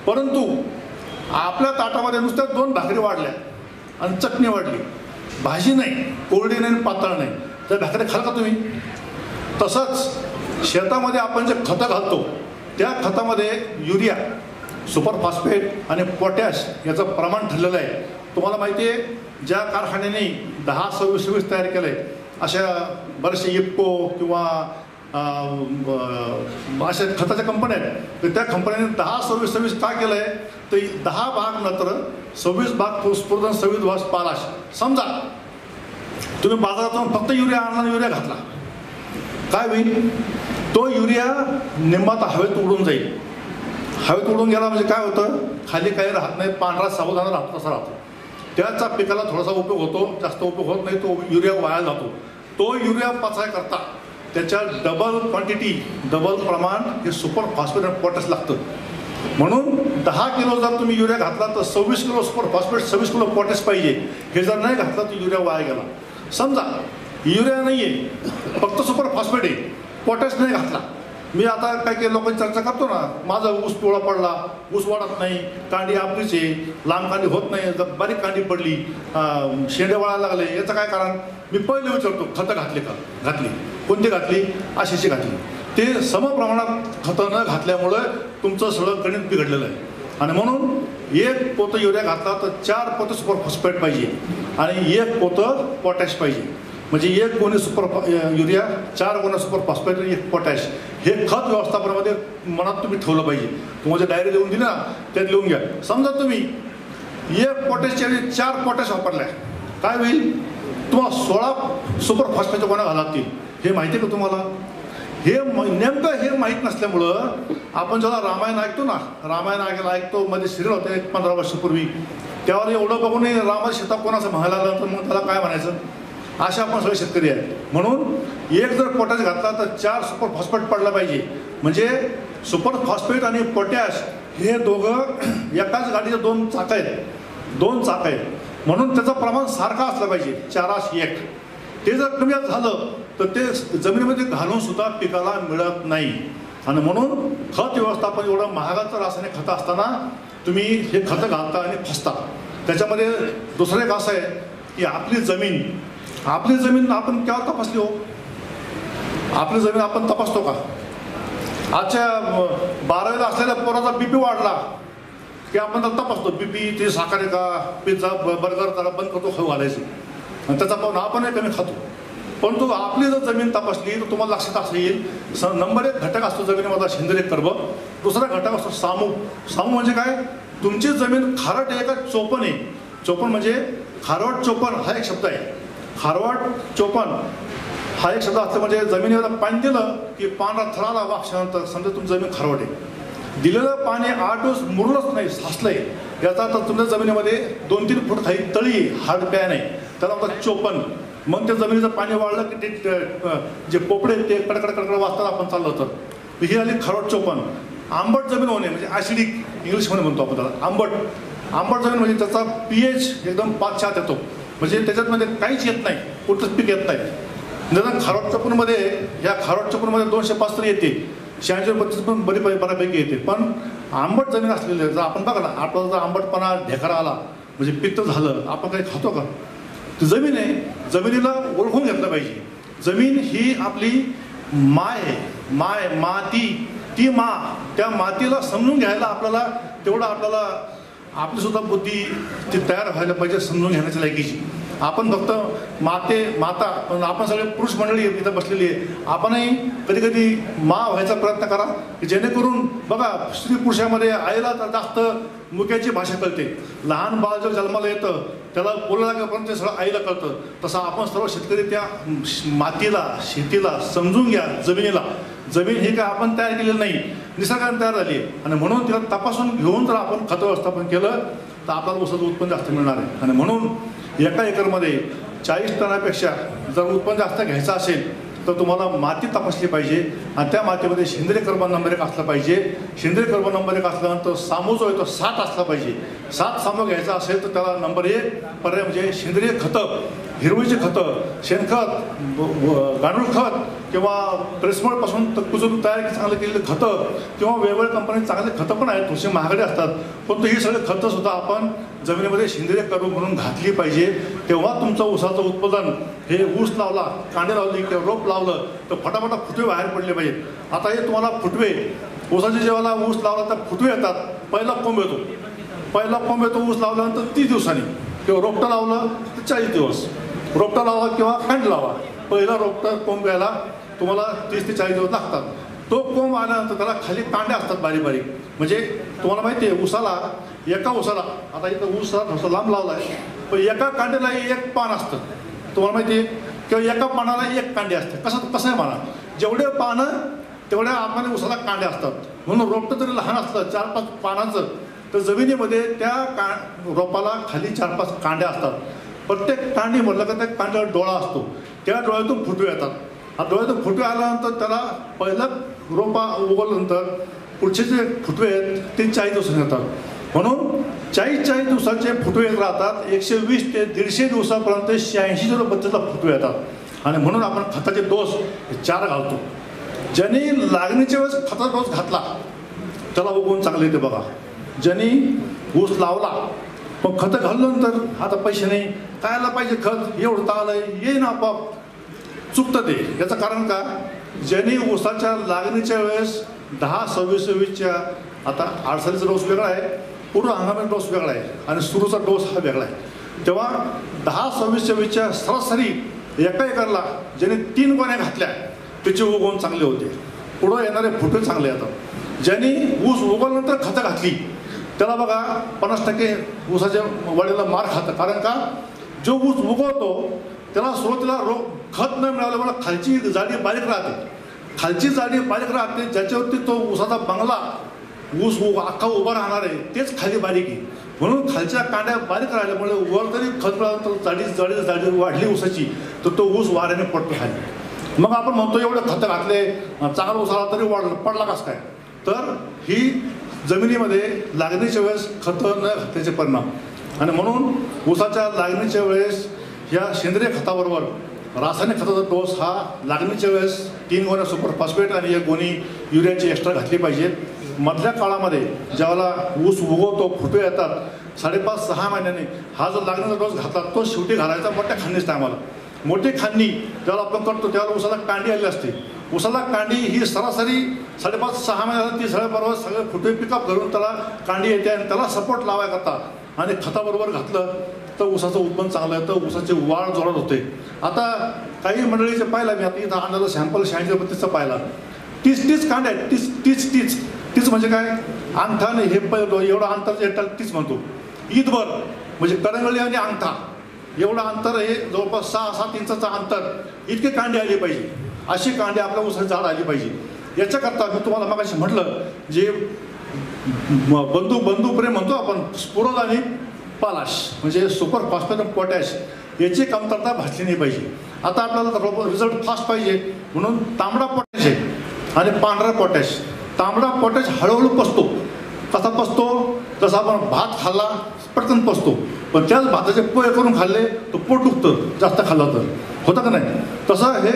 परंतु आपल्या ताटामध्ये नुसत्या 2 भाकरी वाढल्या आणि चटणी वाढली, भाजी नाही, कोरडी नाही, पातळ नाही, तर भाकरी खाल का तुम्ही? तसंच शेतामध्ये आपण जे खतं घालतो त्या खतामध्ये युरिया, सुपर फॉस्फेट आणि पोटॅश याचं प्रमाण ठरलेलं आहे. तुम्हाला माहिती आहे ज्या कारखान्याने 10-26-26 तयार केलं आहे अशा बरेचसे इफ्को किंवा अशा खताच्या कंपन्या आहेत, तर त्या कंपन्यांनी 10-26-26 का केलं आहे तर 10 भाग नत्र, 26 भाग स्फुरदन, 26 भाग पालाश. समजा तुम्ही बाजारातून फक्त युरिया आणला, युरिया घातला, काय होईल? तो युरिया निम्मात हवेत उडून जाईल. हवेत उडून गेला म्हणजे काय होतं, खाली काही राहत नाही, पांढरा साबुदाणा राहतो तसा राहतो. त्याचा पिकाला थोडासा उपयोग होतो, जास्त उपयोग होत नाही, तो युरिया वाया जातो. तो युरिया पचायकरता त्याच्या डबल क्वांटिटी, डबल प्रमाण हे सुपर फॉस्फेट आणि पोटॅश लागतं. म्हणून 10 किलो जर तुम्ही युरिया घातला तर 26 kilo super phosphate, 26 kilo potash पाहिजे. हे जर नाही घातला तर युरिया वाया गेला. समजा युरिया नाही आहे, फक्त सुपर फॉस्फेट आहे, पोटॅश नाही घातला. मी आता काही लोकांची चर्चा करतो ना, माझा ऊस पिवळा पडला, ऊस वाढत नाही, कांडी आपलीच आहे, लांब कांडी होत नाही, बारीक कांडी पडली, शेंडे वळायला लागले, याचं काय कारण? मी पहिले विचारतो खतं घातली का? घातली. कोणती घातली? अशीची घातली. ते समप्रमाणात खतं न घातल्यामुळं तुमचं सगळं गणित बिघडलेलं आहे. आणि म्हणून 1 पोतं युरिया घातला तर 4 पोतं सुपर फॉस्फेट पाहिजे आणि 1 पोतं पोटॅश पाहिजे. म्हणजे 1 गुणी सुपर युरिया, 4 गुणी सुपर फॉस्फेट, 1 पोटॅश. हे खत व्यवस्थापनामध्ये मनात तुम्ही ठेवलं पाहिजे. तुम्हाला जे डायरी लिहून दिली ना त्यात लिहून घ्या. समजा तुम्ही 1 पोटॅशच्या ऐवजी 4 पोटॅश वापरल्या, काय होईल? तुम्हाला 16 सुपर फॉस्फेटच्या गोण्या घालातील. हे माहिती आहे का तुम्हाला? हे नेमकं हे माहीत नसल्यामुळं आपण जेव्हा रामायण ऐकतो ना, रामायण ऐकतो, मध्ये सिरियल होते 15 वर्षापूर्वी, त्यावर एवढं बघून रामा सीता कोणाचं म्हणायला आलं तर मग त्याला काय म्हणायचं? असे आपण सगळे शेतकरी आहेत. म्हणून 1 जर पोटॅश घातला तर 4 सुपर फॉस्फेट पडला पाहिजे. म्हणजे सुपर फॉस्फेट आणि पोटॅश हे दोघं एकाच गाडीचे 2 चाकं आहेत, 2 चाकं आहेत. म्हणून त्याचं प्रमाण सारखं असलं पाहिजे, 4:1. ते जर कमी झालं तर ते जमिनीमध्ये घालून सुद्धा पिकाला मिळत नाही. आणि म्हणून खत व्यवस्थापन एवढं महागाचं रासायनिक खतं असताना तुम्ही हे खतं घालता आणि फसता. त्याच्यामध्ये दुसरं एक असं आहे की आपली जमीन आपण केव्हा तपासली हो? आपली जमीन आपण तपासतो का? आजच्या 12वीला असलेल्या पोराचा BP वाढला की आपण त्याला तपासतो, BP ते साखर आहे का, पिझ्झा बर्गर त्याला बंद करतो खाऊ घालायचे आणि त्याचा पाहून आपणही कमी खातो. परंतु आपली जर जमीन तपासली तर तुम्हाला लक्षात असं येईल, नंबर 1 घटक असतो जमिनीमधला सेंद्रिय कर्ब, दुसरा घटक असतो सामू म्हणजे काय? तुमची जमीन खारट आहे का चोपण आहे? चोपण म्हणजे खारवट चोपण हा एक शब्द आहे. खारवट चोपण हा एक शब्द असतो म्हणजे जमिनीला पाणी दिलं की पांढरा थराला वाक्षानंतर समजा तुमची जमीन खारवट आहे. दिलेलं पाणी 8 दिवस मुरलंच नाही, साचलंय, याचा अर्थ तुमच्या जमिनीमध्ये 2-3 फूट खाली तळी हार्ड पॅन आहे, त्याला म्हणतात चोपण. मग त्या जमिनीचं पाणी वाढलं की ते जे पोपडे ते कडकड कडकड वाजतात आपण चाललं होतं. ही आली खारोट चोपण. आंबट जमीन होणे म्हणजे ॲसिडिक इंग्लिशमध्ये म्हणतो आपण त्याला आंबट जमीन म्हणजे त्याचा pH एकदम 5-6 येतो, म्हणजे त्याच्यातमध्ये काहीच येत नाही, कुठलंच पीक येत नाही. निदान खारोट चोपणमध्ये या खारोट चोपणमध्ये 205 तरी येते, 86-32 पण बऱ्यापैकी येते. पण आंबट जमीन असलेली जर आपण बघा ना, आपल्याला जर आंबटपणा ढेकरा आला म्हणजे पित्त झालं, आपण काही खातो का? ती जमीन आहे, जमिनीला ओळखून घेतलं पाहिजे. जमीन ही आपली माय आहे, माती, ती त्या मातीला समजून घ्यायला आपल्याला आपली सुद्धा बुद्धी ती तयार व्हायला पाहिजे, समजून घेण्याच्या लायकीची. आपण फक्त माता पण आपण सगळे पुरुष मंडळी इथं बसलेली आहे, आपणही कधी कधी व्हायचा प्रयत्न करा की जेणेकरून बघा स्त्री पुरुषामध्ये आईला जास्त मुख्याची भाषा कळते. लहान बाळ जर जन्माला येतं त्याला बोलायला लागल्यापर्यंत सगळं आईला कळतं. तसं आपण सर्व शेतकरी त्या मातीला, शेतीला समजून घ्या. जमीन ही काय आपण तयार केलेली नाही, निसर्गाने तयार झाली आणि म्हणून तिला तपासून घेऊन जर आपण खत व्यवस्थापन केलं तर आपल्याला ऊसाचं उत्पन्न जास्त मिळणार आहे. आणि म्हणून एका एकरमध्ये 40 टनापेक्षा जर उत्पन्न जास्त घ्यायचं असेल तर तुम्हाला माती तपासली पाहिजे आणि त्या मातीमध्ये सेंद्रिय कर्बन नंबर 1 असला पाहिजे. सेंद्रिय कर्बन नंबर 1 असल्यानंतर सामू जो आहे तो 7 असला पाहिजे. 7 सामू घ्यायचा असेल तर त्याला नंबर 1 पर्याय म्हणजे सेंद्रिय खतं, हिरवीची खतं, शेणखत, गांडूळ खत किंवा प्रेसमोडपासून कुजून तयार चांगलं केलेलं खतं किंवा वेगवेगळ्या कंपनी चांगले खतं पण आहेत, थोडीशी महागडे असतात, परंतु ही सगळी खतं सुद्धा आपण जमिनीमध्ये सेंद्रिय कर्बन म्हणून घातली पाहिजे. तेव्हा तुमचं ऊसाचं उत्पादन हे ऊस लावला, कांडे लावली किंवा रोप लावलं तर फटाफट फुटवे बाहेर पडले पाहिजेत. आता हे तुम्हाला फुटवे ऊसाच्या जेव्हा ऊस लावला तर फुटवे येतात. पहिला कोंब येतो ऊस लावल्यानंतर 30 दिवसांनी, किंवा रोपटं लावलं तर 40 दिवस, रोपटा लावा किंवा खंड लावा. पहिला रोपटा कोंब यायला तुम्हाला 30 ते 40 दिवस लागतात. तो कोंब आल्यानंतर त्याला खाली कांडे असतात बारीक बारीक. म्हणजे तुम्हाला माहिती आहे एका ऊसाला आता इथं ऊस थोडासा लांब लावला आहे, पण एका कांड्याला 1 पान असतं, तुम्हाला माहिती आहे, किंवा एका पानाला 1 कांडे असते. कसं आहे म्हणा, जेवढे पानं तेवढ्या आतमध्ये ऊसाला कांडे असतात. म्हणून रोपटं जरी लहान असलं 4-5 पानाचं तर जमिनीमध्ये त्या रोपाला खाली 4-5 कांड्या असतात. प्रत्येक कांडी म्हटलं का त्या कांड्यावर डोळा असतो, त्या डोळ्यातून फुटवे येतात. हा डोळ्यातून फुटवे आल्यानंतर त्याला पहिलं रोपा उगवल्यानंतर पुढचे जे फुटवे आहेत ते 40 दिवसांनी येतात. म्हणून 40 दिवसाचे फुटवे येत राहतात. 120 ते 150 दिवसापर्यंत 86-32 फुटवे येतात. आणि म्हणून आपण खताचे डोस 4 घालतो. ज्यांनी लागणीच्या वेळेस खताचा डोस घातला त्याला उगवून चांगले येते बघा. ज्यांनी ऊस लावला पण खतं घालल्यानंतर आता पैसे नाही, कायला पाहिजे खत, एवढं चांगलं येईन आपोआप, चुकतं ते. याचं कारण का, ज्यांनी ऊसाच्या लागणीच्या वेळेस 10-26-26च्या आता 48चा डोस वेगळा आहे, पूर्व हंगामी डोस वेगळा आहे आणि सुरूचा डोस हा वेगळा आहे. तेव्हा 10-26-26च्या सरासरी एका एकरला ज्यांनी 3 गोण्या घातल्या त्याचे उगवून चांगले होते, पुढं येणारे फुटे चांगले येतात. ज्यांनी ऊस उगवल्यानंतर खतं घातली त्याला बघा 50% ऊसाच्या वाढीला मार खातं. कारण का, जो ऊस उगवतो त्याला सुरुवातीला खत न मिळाल्यामुळे खालची जाडी बारीक राहते, ज्याच्यावरती तो ऊसाचा बंगला ऊस अख्खा उभा राहणार आहे तेच खाली बारीक आहे. म्हणून खालच्या कांड्या बारीक राहिल्यामुळे वर जरी खत मिळाल्यानंतर जाडी वाढली ऊसाची तर तो ऊस वाऱ्याने पडतो खाली. मग आपण म्हणतो एवढे खतं घातले चांगला ऊस आला तरी पडला कसं काय, तर ही जमिनीमध्ये लागणीच्या वेळेस खतं न घातल्याचे परिणाम. आणि म्हणून ऊसाच्या लागणीच्या वेळेस या सेंद्रिय खताबरोबर रासायनिक खताचा डोस हा लागणीच्या वेळेस 3 गोण्या सुपर फॉस्फेट आणि 1 गोणी युरियाची एक्स्ट्रा घातली पाहिजे. मधल्या काळामध्ये ज्यावेळेला ऊस उगवतो, फुटवे येतात, 5.5-6 महिन्यांनी हा जो लागणीचा डोस घातला तो शेवटी घालायचा मोठ्या खांडीच टायमाला. मोठी खांडी ज्यावेळेला आपण करतो त्यावेळेला ऊसाला कांडी आलेली असते. ऊसाला कांडी ही सरासरी 5.5-6 महिन्यात ती सगळ्याबरोबर सगळे फुटवे पिकअप करून त्याला कांडी येते आणि त्याला सपोर्ट लावाय करता आणि खताबरोबर घातलं तर ऊसाचं उत्पन्न चांगलं येतं, ऊसाची वाढ जोरात होते. आता काही मंडळीचे पाहिला मी, आता इथं आणलेलं सॅम्पल 86-32चा पाहिला, 30 कांड्या आहेत. 30 म्हणजे काय, अंगठा नाही, हे एवढं अंतर 30 म्हणतो. ईदभर म्हणजे करंगळी आणि अंगठा एवढं अंतर, हे जवळपास 6-7 इंचाचं अंतर, इतके कांडे आली पाहिजे. अशी कांडी आपल्या ऊसाची झाड आली पाहिजे. याच्याकरता मी तुम्हाला मगाशी म्हटलं, जे बंधू प्रेम म्हणतो आपण, स्फुरद आणि पालाश म्हणजे सुपर फॉस्फेट आणि पोटॅश याची कमतरता भासली नाही पाहिजे. आता आपल्याला रिझल्ट फास्ट पाहिजे म्हणून तांबडा पोटॅश आहे आणि पांढरा पोटॅश. तांबडा पोटॅश हळूहळू पचतो. कसा पचतो? जसा आपण भात खाल्ला पटकन पचतो, पण त्याच भाताचे पोहे करून खाल्ले तर पोट दुखतं जास्त खाल्लं तर, होतं का नाही? तसं हे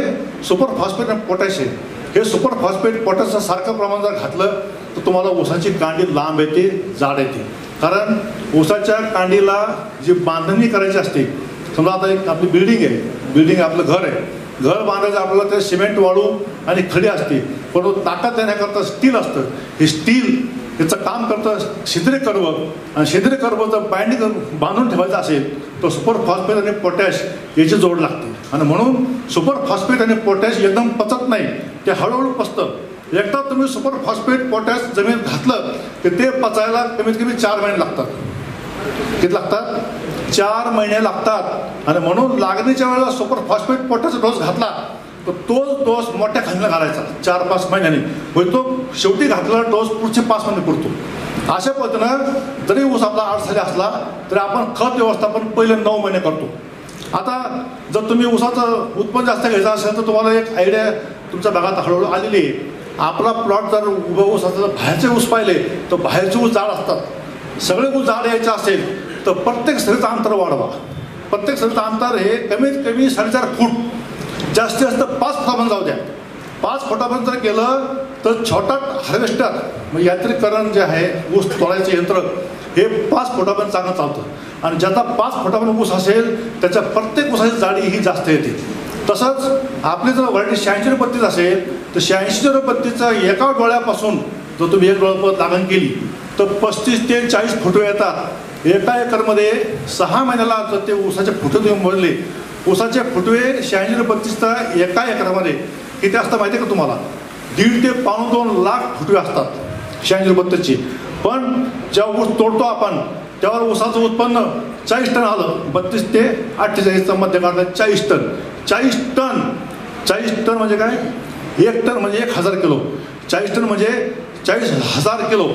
सुपर फॉस्फेट आणि पोटॅश आहे. हे सुपर फॉस्फेट पोटॅशचं सारखं प्रमाण जर घातलं तर तुम्हाला ऊसाची कांडी लांब येते, जाड येते. कारण ऊसाच्या कांडीला जी बांधणी करायची असते, समजा आता एक आपली बिल्डिंग आपलं घर आहे, घर बांधायचं आपल्याला ते सिमेंट वाळू आणि खडी असते, पण ताकद देण्याकरता स्टील असतं. हे स्टील याचं काम करतं छिद्रे कर्व, आणि छिद्रे कर्व जर बाइंडिंग बांधून ठेवायचं असेल तर सुपर फॉस्फेट आणि पोटॅश याची जोड लागते. आणि म्हणून सुपर फॉस्फेट आणि पोटॅश एकदम पचत नाही, ते हळूहळू पचतं. एकदा तुम्ही सुपर फॉस्फेट पोटॅश जमिनीत घातलं तर ते पचायला कमीत कमी 4 महिने लागतात. किती लागतात? 4 महिने लागतात. आणि म्हणून लागणीच्या वेळेला सुपर फॉस्फेट पोटॅश डोस घातला तर तोच डोस मोठ्या खांद्याला घालायचा 4-5 महिन्यांनी, म्हणजे तो शेवटी घातलेला डोस पुढचे 5 महिने पुरतो. अशा पद्धतीनं जरी ऊस आपला 8 साली असला तरी आपण खत व्यवस्थापन पहिले 9 महिने करतो. आता जर तुम्ही ऊसाचं उत्पन्न जास्त घ्यायचं असेल तर तुम्हाला एक आयडिया तुमच्या भागात हळूहळू आलेली आहे. आपला प्लॉट जर उभं ऊस असेल तर बाहेरचे ऊस पाहिले तर बाहेरचे ऊस जाड असतात. सगळे ऊस जाड यायचे असेल तर प्रत्येक सरीचं अंतर वाढवा. प्रत्येक सरीचं अंतर हे कमीत कमी 4.5 फूट, जास्तीत जास्त 5 फुटापर्यंत जाऊ द्या. 5 फुटापर्यंत जर केलं तर छोटा हार्वेस्टर म्हणजे यांत्रिकरण जे आहे ऊस तोडायचे यंत्र हे 5 फुटापर्यंत चांगलं चालतं. आणि ज्याचा 5 फुटापर्यंत ऊस असेल त्याच्या प्रत्येक ऊसाची जाडी ही जास्त येते. तसंच आपली जर व्हरायटी 86-32 असेल तर 86-32चा एका डोळ्यापासून जर तुम्ही एक डोळ्यापर्यंत लागण केली तर 35 ते 40 फुटवे येतात. एका एकरमध्ये 6 महिन्याला जर ते ऊसाचे फुटवे तुम्ही मोजले, ऊसाचे फुटवे 86-32चा एका एकरामध्ये किती असतात माहिती आहे का तुम्हाला? 1.5 ते 2.25 लाख फुटवे असतात 86-32ची. पण जेव्हा ऊस तोडतो आपण तेव्हा ऊसाचं उत्पन्न 40 टन आलं. 32 ते 48चा मध्य काढला 40 टन. 40 टन म्हणजे काय? 1 टन म्हणजे 1000 किलो. 40 टन म्हणजे 40,000 किलो.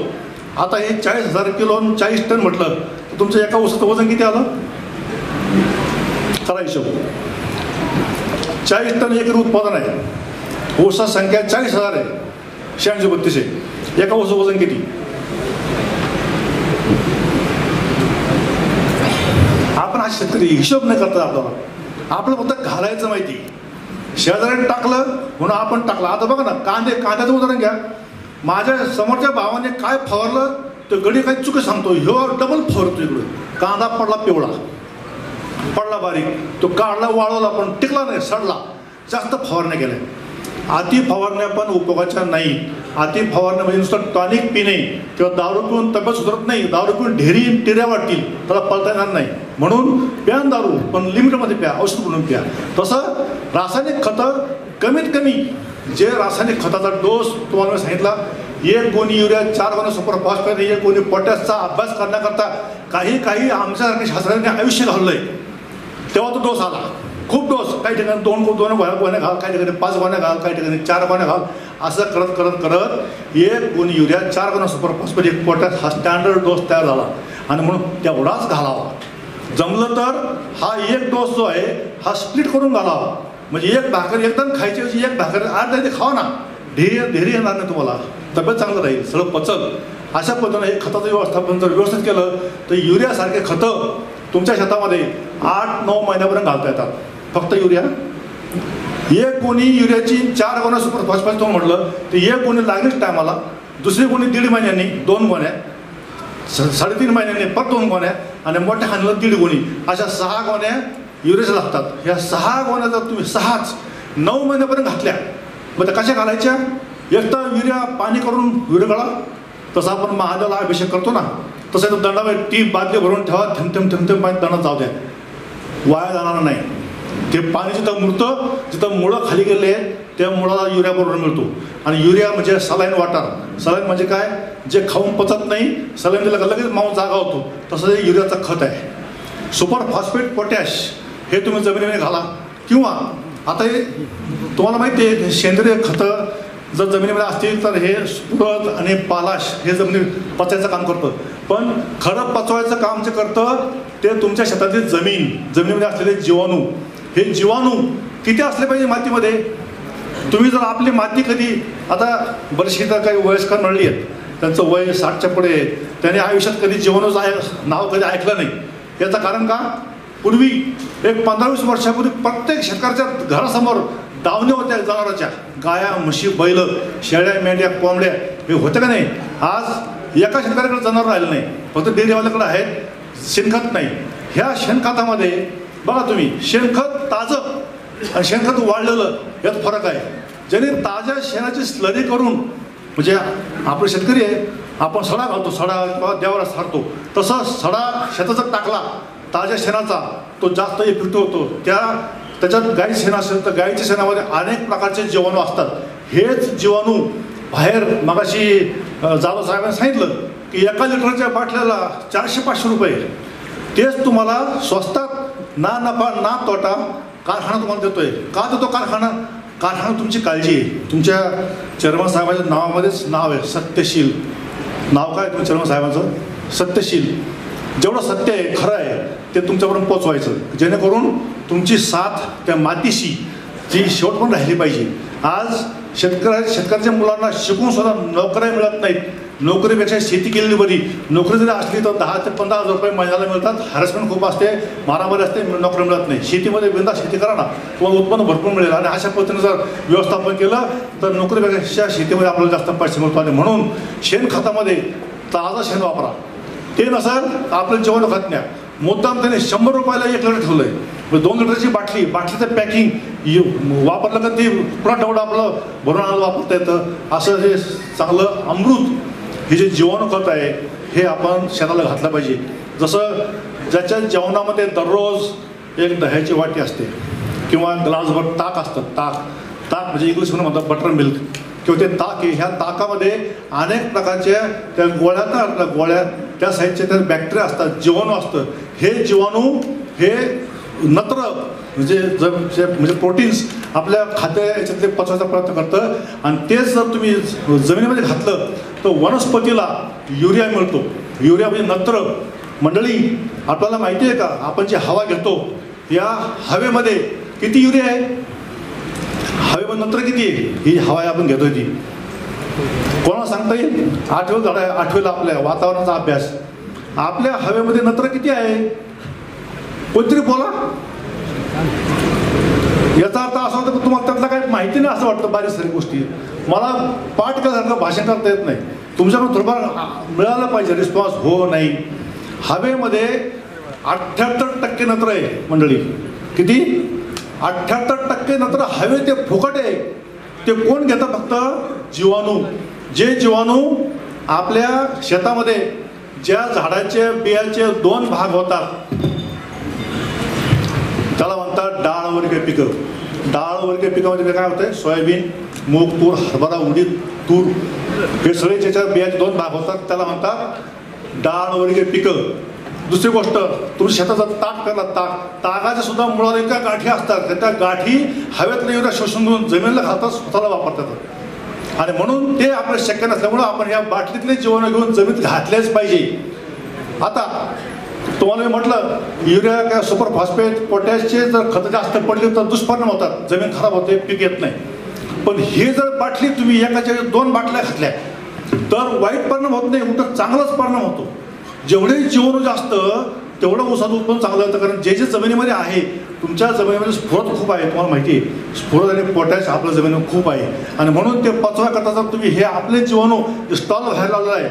आता हे 40,000 किलो आणि 40 टन म्हटलं तर तुमचं एका ऊसाचं वजन किती आलं? करा हिशोब. 40 टन एकरी उत्पादन आहे. ऊसाची संख्या 40,000 आहे. 86-32 आहे. एका ऊसाचं वजन किती? आपण हा शेतकरी हिशोब नाही करतात. आपलं फक्त घालायचं माहिती. शेजाऱ्याने टाकलं म्हणून आपण टाकलं. आता बघा ना, कांद्याचं उदाहरण घ्या. माझ्या समोरच्या भावाने काय फवारलं तर गडी काही चुकी सांगतो, ह्यो डबल फवारतो. इकडं कांदा पडला पिवळा, पडला बारीक, तो काढला वाळवला पण टिकला नाही, सडला. जास्त फवारण्या केल्या. अति फवारण्या पण उपयोगाच्या नाही. अति फवारण्या म्हणजे नुसतं टॉनिक पिणे किंवा दारू पिऊन तब्येत सुधारत नाही. दारू पिऊन टिऱ्या वाटतील, त्याला पळता येणार नाही. म्हणून प्या दारू पण लिमिटमध्ये प्या, औषध म्हणून प्या. तसं रासायनिक खतं कमीत कमी जे रासायनिक खताचा डोस तुम्हाला मी सांगितला, 1 गोणी युरिया 4 गोणी सुपर फॉस्फेट 1 गोणी पोटॅशचा अभ्यास करण्याकरता काही आमच्यासारख्या शास्त्रज्ञांनी आयुष्य घाललंय. तेव्हा तो डोस आला. खूप डोस, काही ठिकाणी 2 गोण्या घाल, काही ठिकाणी 5 गोण्या घाल, काही ठिकाणी 4 गोण्या घाल. असं करत 1 गोणी युरिया 4 गोण्या सुपर फॉस्फेट 1 पोटॅश हा स्टँडर्ड डोस तयार झाला. आणि म्हणून तेवढाच घालावा. जमलं तर हा 1 डोस जो आहे हा स्प्लिट करून घालावा. म्हणजे 1 भाकर एकदम खायची ऐवजी 1 भाकर 8 ते खावा ना. ढेरी येणार नाही तुम्हाला, तब्येत चांगलं राहील, सगळं पचल. अशा पद्धतीनं हे खताचं व्यवस्थापन जर व्यवस्थित केलं तर युरियासारखे खतं तुमच्या शेतामध्ये 8-9 महिन्यापर्यंत घालता येतात. फक्त युरिया 1 गोणी युरियाची 4 गोण्या सुपर फॉस्फेट म्हटलं तर 1 गोणी लागलीच टायमाला. दुसरी गोणी 1.5 महिन्यांनी 2 गोण्या, 3.5 महिन्यांनी परत 2 गोण्या आणि मोठ्या हानीला 1.5 गोणी, अशा 6 गोण्या युरियाच्या लागतात. ह्या 6 गोण्या जर तुम्ही 9 महिन्यापर्यंत घातल्या मग त्या कशा घालायच्या? एक तर युरिया पाणी करून युरिया गळा, तसं आपण महादेवाला अभिषेक करतो ना तसं दंडावर टीप बादली भरून ठेवा. थेंब पाणी दंडात जाऊ द्या, वाया जाणार नाही. ते पाणी जिथं मुरतं, जिथं मुळं खाली गेले त्या मुळाला युरिया बरोबर मिळतो. आणि युरिया म्हणजे सलाईन वॉटर. सलाईन म्हणजे काय? जे खाऊन पचत नाही, सलाईन दिलं का लगेच मांस जागा होतो. तसं हे युरियाचं खत आहे. सुपर फॉस्फेट पोटॅश हे तुम्ही जमिनीमध्ये घाला. किंवा आता हे तुम्हाला माहिती आहे सेंद्रिय खतं जर जमिनीमध्ये असतील तर हे स्फुरद आणि पालाश हे जमिनी पचायचं काम करतं. पण खरं पचवायचं काम जे करतं ते तुमच्या शेतातील जमिनीमध्ये असलेले जीवाणू. हे जीवाणू किती असले पाहिजे मातीमध्ये? तुम्ही जर आपली माती कधी, आता बरीचशी तर काही वयस्कर मंडळी आहेत, त्यांचं वय 60च्या पुढे आहे, त्यांनी आयुष्यात कधी जीवाणूचं नाव कधी ऐकलं नाही. याचं कारण का? पूर्वी एक 15-20 वर्षापूर्वी प्रत्येक शेतकऱ्याच्या घरासमोर दावण्या होत्या जनावरांच्या. गाया, म्हशी, बैल, शेळ्या, मेंढ्या, कोंबड्या हे होते का नाही? आज एका शेतकऱ्याकडे जनावर राहिलं नाही, फक्त डेअरीवाल्याकडे आहेत. शेणखत नाही. ह्या शेणखतामध्ये बघा तुम्ही, शेणखत ताजं आणि शेणखत वाढलेलं यात फरक आहे. ज्याने ताज्या शेणाची स्लरी करून, म्हणजे आपले शेतकरी आहे, आपण सडा घालतो, सडा किंवा देवाला सारतो, तसा सडा शेताचा टाकला ताज्या शेणाचा तो जास्त इफेक्ट होतो. त्याच्यात गाईचं शेण असेल तर गाईच्या शेणामध्ये अनेक प्रकारचे जीवाणू असतात. हेच जीवाणू बाहेर, मगाशी जाधव साहेबांनी सांगितलं की 1 लिटरच्या बाटल्याला 400-500 रुपये. तेच तुम्हाला स्वस्तात ना नफा ना तोटा कारखाना तुम्हाला देतोय. का देतो कारखाना? कारखाना तुमची काळजी आहे. तुमच्या चेअरमन साहेबांच्या नावामध्येच नाव आहे सत्यशील. नाव काय तुमच्या चेअरमन साहेबांचं? सत्यशील. जेवढं सत्य आहे, खरं आहे, ते तुमच्यापर्यंत पोचवायचं, जेणेकरून तुमची साथ त्या मातीशी जी शेवट पण राहिली पाहिजे. आज शेतकऱ्याच्या मुलांना शिकून सुद्धा नोकऱ्या मिळत नाहीत. नोकरीपेक्षा शेती केलेली बरी. नोकरी जरी असली तर 10,000 ते 15,000 रुपये महिन्याला मिळतात. हॅरेसमेंट खूप असते, मारामारी असते, नोकरी मिळत नाही. शेतीमध्ये बिंदा शेती करा ना, तुम्हाला उत्पन्न भरपूर मिळेल. आणि अशा पद्धतीने जर व्यवस्थापन केलं तर नोकरीपेक्षा शेतीमध्ये आपल्याला जास्त पैसे मिळतो. आणि म्हणून शेणखतामध्ये ताजं शेण वापरा. ते नसेल तर आपलं जेवण खात नाही. मुद्दाम त्याने 100 रुपयाला 1 लिटर ठेवलं आहे. 2 लिटरची बाटलीचं पॅकिंग वापरलं का ती पुन्हा तेवढं आपलं भरून आणायला वापरता येतं. असं हे चांगलं अमृत हे जे जीवाणू खत आहे हे आपण शेताला घातलं पाहिजे. जसं ज्याच्या जेवणामध्ये दररोज एक दह्याची वाटी असते किंवा ग्लासभर ताक असतं. ताक म्हणजे इंग्लिशमध्ये म्हणतात बटर मिल्क किंवा ते ताक आहे. ह्या ताकामध्ये अनेक प्रकारच्या त्या गोळ्या त्या साईडचे त्या बॅक्टेरिया असतात, जीवाणू असतं. हे जीवाणू हे नत्र म्हणजे प्रोटीन्स आपल्या खाद्य याच्यातले पचवायचा प्रयत्न करतं. आणि तेच जर तुम्ही जमिनीमध्ये घातलं तर वनस्पतीला युरिया मिळतो. युरिया म्हणजे नत्र. मंडळी, आपल्याला माहिती आहे का, आपण जी हवा घेतो या हवेमध्ये किती युरिया आहे? हवेमध्ये नत्र किती आहे? ही हवा आपण घेतोय ती कोणाला सांगता येईल? 8वीला आपल्या वातावरणाचा अभ्यास. आपल्या हवेमध्ये नत्र किती आहे? कोणतरी बोला. याचा अर्थ असा होता की तुम्हाला त्यातला काही माहिती नाही असं वाटतं. बारीक सारी गोष्टी मला पाठ करण्यासारखं भाषण करता येत नाही. तुमच्याकडून थोडंफार मिळालं पाहिजे रिस्पॉन्स. हो नाही. हवेमध्ये 78% नत्र आहे मंडळी. किती? 78% नत्र हवे ते फुकट आहे. ते कोण घेतं? फक्त जीवाणू. जे जीवाणू आपल्या शेतामध्ये ज्या झाडाचे बियाचे 2 भाग होतात त्याला म्हणतात डाळवर्गीय पिकं. डाळवर्गीय पिकामध्ये काय होतंय? सोयाबीन, मूग, तूर, हरभरा, उडीद, तूर हे सगळे ज्याच्या बियाचे 2 भाग होतात त्याला म्हणतात डाळवर्गीय पिकं. दुसरी गोष्ट, तुम्ही शेताचा ताक केला, ताकाच्या सुद्धा मुळाला इतक्या गाठी असतात, त्या गाठी हवेतल्या युरिया शोषून घेऊन जमिनीला घालतात, स्वतःला वापरतात. आणि म्हणून ते आपलं शक्य नसल्यामुळं आपण या बाटलीतले जीवाणू घेऊन जमिनीत घातलेच पाहिजे. आता तुम्हाला मी म्हटलं युरिया किंवा सुपर फॉस्फेट पोटॅशचे जर खतं जास्त पडली तर दुष्परिणाम होतात. जमीन खराब होते, पीक येत नाही. पण हे जर बाटली तुम्ही एकाच्या 2 बाटल्या घातल्या तर वाईट परिणाम होत नाही, उलट चांगलाच परिणाम होतो. जेवढे जीवाणू जास्त तेवढं ऊसाचं उत्पन्न चांगलं होतं. कारण जे जमिनीमध्ये आहे, तुमच्या जमिनीमध्ये स्फुरद खूप आहे, तुम्हाला माहिती आहे. स्फुरद आणि पोटॅश आपल्या जमिनीमध्ये खूप आहे. आणि म्हणून ते पचवाकरता जर तुम्ही हे आपले जीवाणू स्टॉल व्हायला लावलेलं आहे,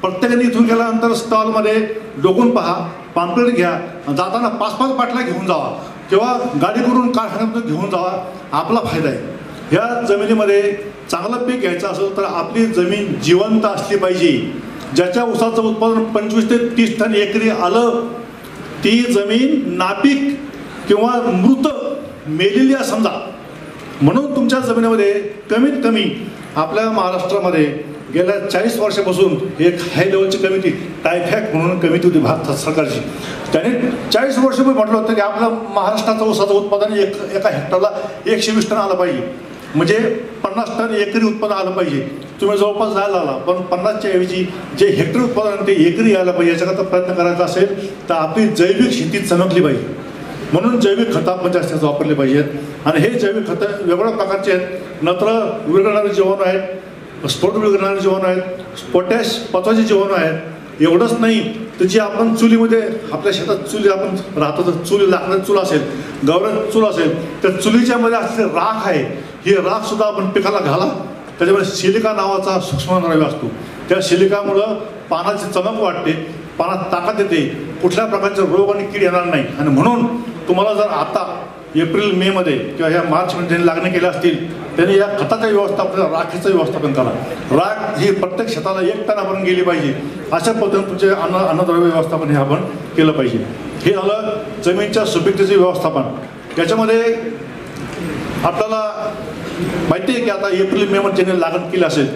प्रत्येकाने इथून गेल्यानंतर स्टॉलमध्ये डोकून पहा, पॅम्पलेट घ्या, जाताना 5-5 बाटल्या घेऊन जावा किंवा गाडी करून कारखान्यातून घेऊन जावा. आपला फायदा आहे. ह्या जमिनीमध्ये चांगलं पीक घ्यायचं असेल तर आपली जमीन जिवंत असली पाहिजे. ज्याच्या ऊसाचं उत्पादन 25 ते 30 टन एकरी आलं ती जमीन नापीक किंवा मृत मेलेली आहे समजा. म्हणून तुमच्या जमिनीमध्ये कमीत कमी आपल्या महाराष्ट्रामध्ये गेल्या 40 वर्षापासून एक हाय लेवलची कमिटी, टायफॅक म्हणून कमिटी होती भारत सरकारची. त्याने 40 वर्षापूर्वी म्हटलं होतं की आपलं महाराष्ट्राचं ऊसाचं उत्पादन एका हेक्टरला 120 टन आलं पाहिजे. म्हणजे 50 टन एकरी उत्पन्न आलं पाहिजे. तुम्ही जवळपास जायला लागला, पण 50च्या ऐवजी जे हेक्टर उत्पादन ते एकरी यायला पाहिजे. याच्याकरता प्रयत्न करायचा असेल तर आपली जैविक शेती चमकली पाहिजे. म्हणून जैविक खतं आपण जास्तीत वापरली पाहिजेत. आणि हे जैविक खतं वेगवेगळ्या प्रकारचे आहेत. नत्र विरघळणारे जीवाणू आहेत, स्फोट विरघळणारे जीवाणू आहेत, पोटॅश पचवाचे जीवाणू आहेत. एवढंच नाही तर जे आपण चुलीमध्ये आपल्या शेतात चुली आपण राहतो, तर चुली लाकडाची चूल असेल, गवरण चूल असेल, तर चुलीच्या मध्ये असलेले राख आहे, ही राख सुद्धा आपण पिकाला घाला. त्याच्यामुळे सिलिका नावाचा सूक्ष्मद्रव्य असतो. त्या सिलिकामुळं पानाची चमक वाढते, पानात ताकद येते, कुठल्या प्रकारचे रोग आणि कीड येणार नाही. आणि म्हणून तुम्हाला जर आता एप्रिल मे मध्ये किंवा ह्या मार्च मध्ये ज्यांनी लागणी केल्या असतील त्यांनी या खताचं व्यवस्थापन, राखीचं व्यवस्थापन करा. राख ही प्रत्येक शेताला 1 टनापर्यंत गेली पाहिजे. अशा पद्धतीने तुमचे अन्नद्रव्य व्यवस्थापन हे आपण केलं पाहिजे. हे झालं जमिनीच्या सुपीकतेचे व्यवस्थापन. याच्यामध्ये आपल्याला माहिती आहे की आता एप्रिल मे मध्ये ज्यांनी लागण केली असेल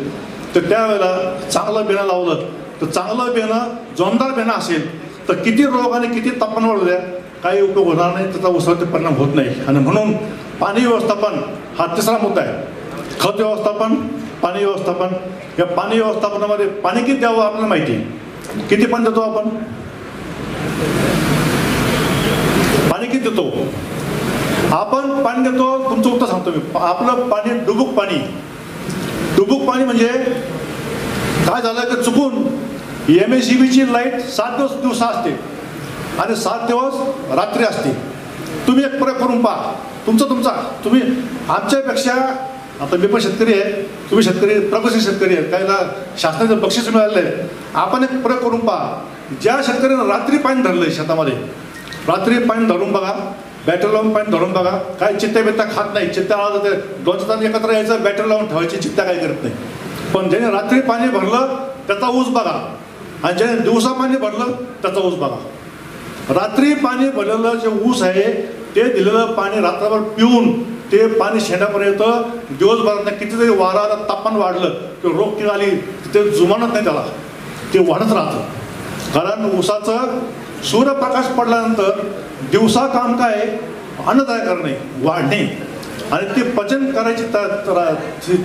तर त्यावेळेला चांगलं बेणं लावलं तर चांगलं बेणं जोमदार बेणं असेल तर किती रोग आणि किती तापमान वाढू द्या काही उपयोग होणार नाही, त्याचा उसावरती परिणाम होत नाही. आणि म्हणून पाणी व्यवस्थापन हा तिसरा मुद्दा आहे. खत व्यवस्थापन, पाणी व्यवस्थापन. या पाणी व्यवस्थापनामध्ये पाणी किती द्यावं आपल्याला माहिती आहे. किती पाणी देतो आपण, पाणी किती देतो आपण, पाणी देतो. तुमचं उत्तर सांगतो मी. आपलं पाणी डुबुक पाणी. डुबुक पाणी म्हणजे काय झालं की चुकून MSEBची लाईट 7 दिवस असते आणि 7 दिवस रात्री असते. तुम्ही एक प्रयोग करून पहा. तुम्ही आमच्यापेक्षा, आता मी पण शेतकरी आहे, तुम्ही शेतकरी, प्रगतशील शेतकरी आहे, काहीला शासनाचं बक्षीस मिळालेलं आहे. आपण एक प्रयोग करून पहा. ज्या शेतकऱ्यानं रात्री पाणी धरलंय शेतामध्ये, रात्री पाणी धरून बघा, बॅटरी लावून पाणी धरून बघा. काय चित्त्या बित्त्या खात नाही. चित्त्या आला तर 2 तास एकत्र यायचं, बॅटरी लावून ठेवायची, चित्त्या काही करत नाही. पण ज्याने रात्री पाणी भरलं त्याचा ऊस बघा आणि ज्याने दिवसा पाणी भरलं त्याचा ऊस बघा. रात्री पाणी भरलेलं जे ऊस आहे ते दिलेलं पाणी रात्रभर पिऊन ते पाणी शेणापर्यंत दिवसभरात कितीतरी वारा आला, तापमान वाढलं किंवा रोग किंवा आली ते जुमानत नाही, त्याला ते वाढत राहतं. कारण ऊसाचं सूर्यप्रकाश पडल्यानंतर दिवसा काम काय, अन्न तयार करणे, वाढणे आणि ते पचन करायची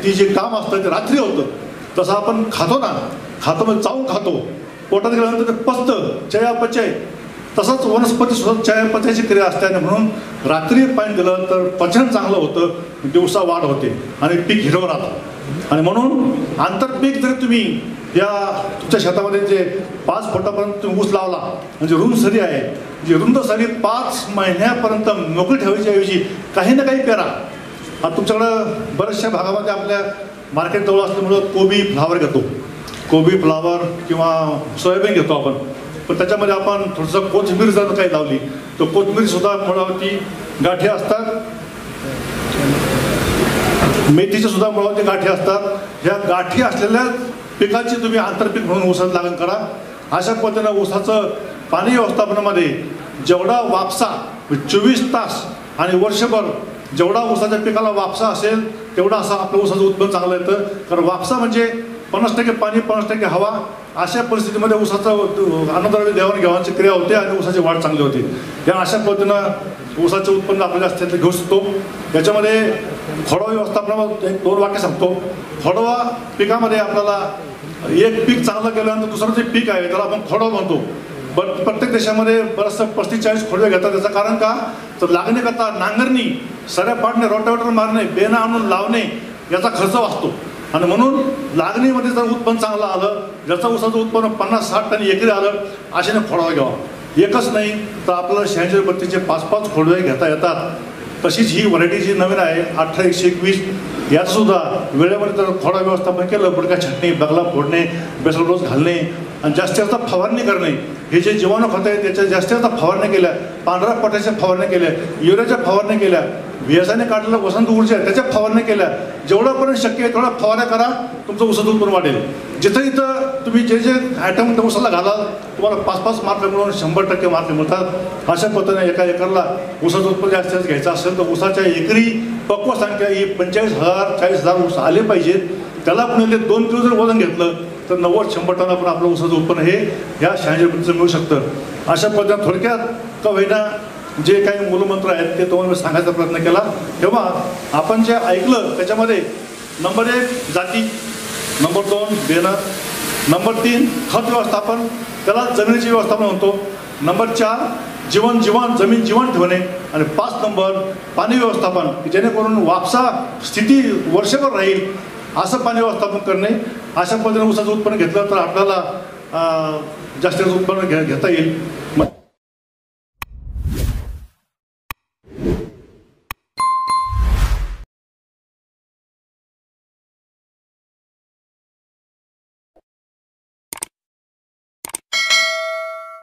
ती जे काम असतं ते रात्री होतं. तसं आपण खातो ना, खातो म्हणजे चावून खातो, पोटात गेल्यानंतर ते पचतं, चयापचय. तसंच वनस्पती सुद्धा चयापचयाची क्रिया असते. आणि म्हणून रात्री पाणी दिलं तर पचन चांगलं होतं, दिवसा वाढ होते आणि पीक हिरवं राहतं. आणि म्हणून आंतरपीक जर तुम्ही या तुमच्या शेतामध्ये जे 5 फुटापर्यंत तुम्ही ऊस लावला म्हणजे रुंद सरी आहे, जी रुंद सरी 5 महिन्यापर्यंत मोकळी ठेवायच्या ऐवजी काही ना काही पेरा. आता तुमच्याकडं बऱ्याचशा भागामध्ये आपल्या मार्केट जवळ असल्यामुळं कोबी फ्लावर घेतो, कोबी फ्लावर किंवा सोयाबीन घेतो आपण. पण त्याच्यामध्ये आपण थोडंसं कोथिंबीर जर काही लावली तर कोथिंबीरसुद्धा मुळावरती गाठी असतात, मेथीच्या सुद्धा मुळावरती गाठी असतात. ह्या गाठी असलेल्या पिकाची तुम्ही आंतरपीक म्हणून ऊसात लागण करा. अशा पद्धतीनं ऊसाचं पाणी व्यवस्थापनामध्ये जेवढा वापसा 24 तास आणि वर्षभर जेवढा ऊसाच्या पिकाला वापसा असेल तेवढा असं आपलं ऊसाचं उत्पन्न चांगलं येतं. कारण वापसा म्हणजे 50% पाणी 50% हवा. अशा परिस्थितीमध्ये ऊसाचं अन्नद्रव्य देवाणघेवाणची क्रिया होते आणि ऊसाची वाढ चांगली होते. या अशा पद्धतीनं ऊसाचं उत्पन्न आपण जास्त घेऊ शकतो. याच्यामध्ये खोडवा व्यवस्थापनामध्ये 2 वाक्य सांगतो. खोडवा पिकामध्ये आपल्याला एक पीक चांगलं केल्यानंतर दुसरं जे पीक आहे त्याला आपण खोडवा म्हणतो. प्रत्येक देशामध्ये बरंचसं 35-40 खोडवे घेतात. त्याचं कारण का, तर लागणे करता नांगरणी, सऱ्या पाडणे, रोटावेटर मारणे, बेणं आणून लावणे याचा खर्च वाचतो. आणि म्हणून लागणीमध्ये जर उत्पन्न चांगलं आलं, ज्याचं ऊसाचं उत्पन्न 50-60 टन एकरी आलं, अशाने खोडवा घ्यावा. एकच नाही तर आपल्याला 86-32चे 5-5 खोडवे घेता येतात. तशीच ही व्हरायटी जी नवीन आहे 18-121 यातसुद्धा वेळेमध्ये जर खोडा व्यवस्थापन केलं, बुडका छाटणे, बगला फोडणे, बेसल डोस घालणे आणि जास्तीत जास्त फवारणी करणे. हे जे जीवाणू खतं आहेत त्याच्या जास्तीत जास्त फवारणी केल्या, पांढऱ्या पोट्याच्या फवारणी केल्या, युरियाच्या फवारणी केल्या, VSIने काढलेलं वसंत ऊर्जा त्याच्या फवारणी केल्या. जेवढ्यापर्यंत शक्य आहे तेवढ्या फवारण्या करा, तुमचं ऊसाचं उत्पन्न वाढेल. जिथं इथं तुम्ही जे जे आयटम ऊसाला घालाल तुम्हाला 5-5 मार्क मिळून 100% मार्क मिळतात. अशा पद्धतीने एका एकरला ऊसाचं उत्पन्न जास्त घ्यायचं असेल तर ऊसाच्या एकरी पक्व संख्या ही 45,000-40,000 ऊस आले पाहिजेत. त्याला आपण 2 किलो जर वजन घेतलं तर 90-100 टन आपण आपलं ऊसाचं उत्पन्न हे ह्या 86 मिळू शकतं. अशा पद्धतीने थोडक्यात का होईना जे काही मूलमंत्र आहेत ते तुम्हाला सांगायचा प्रयत्न केला. तेव्हा आपण जे ऐकलं त्याच्यामध्ये नंबर 1 जाती, नंबर 2 देणं, नंबर 3 खत व्यवस्थापन, त्याला जमिनीचे व्यवस्थापन म्हणतो, नंबर 4 जमीन जीवन ठेवणे, आणि 5 नंबर पाणी व्यवस्थापन, की जेणेकरून वापसा स्थिती वर्षभर राहील असं पाणी व्यवस्थापन करणे. अशा पद्धतीने ऊसाचं उत्पन्न घेतलं तर आपल्याला जास्त उत्पन्न घेता येईल.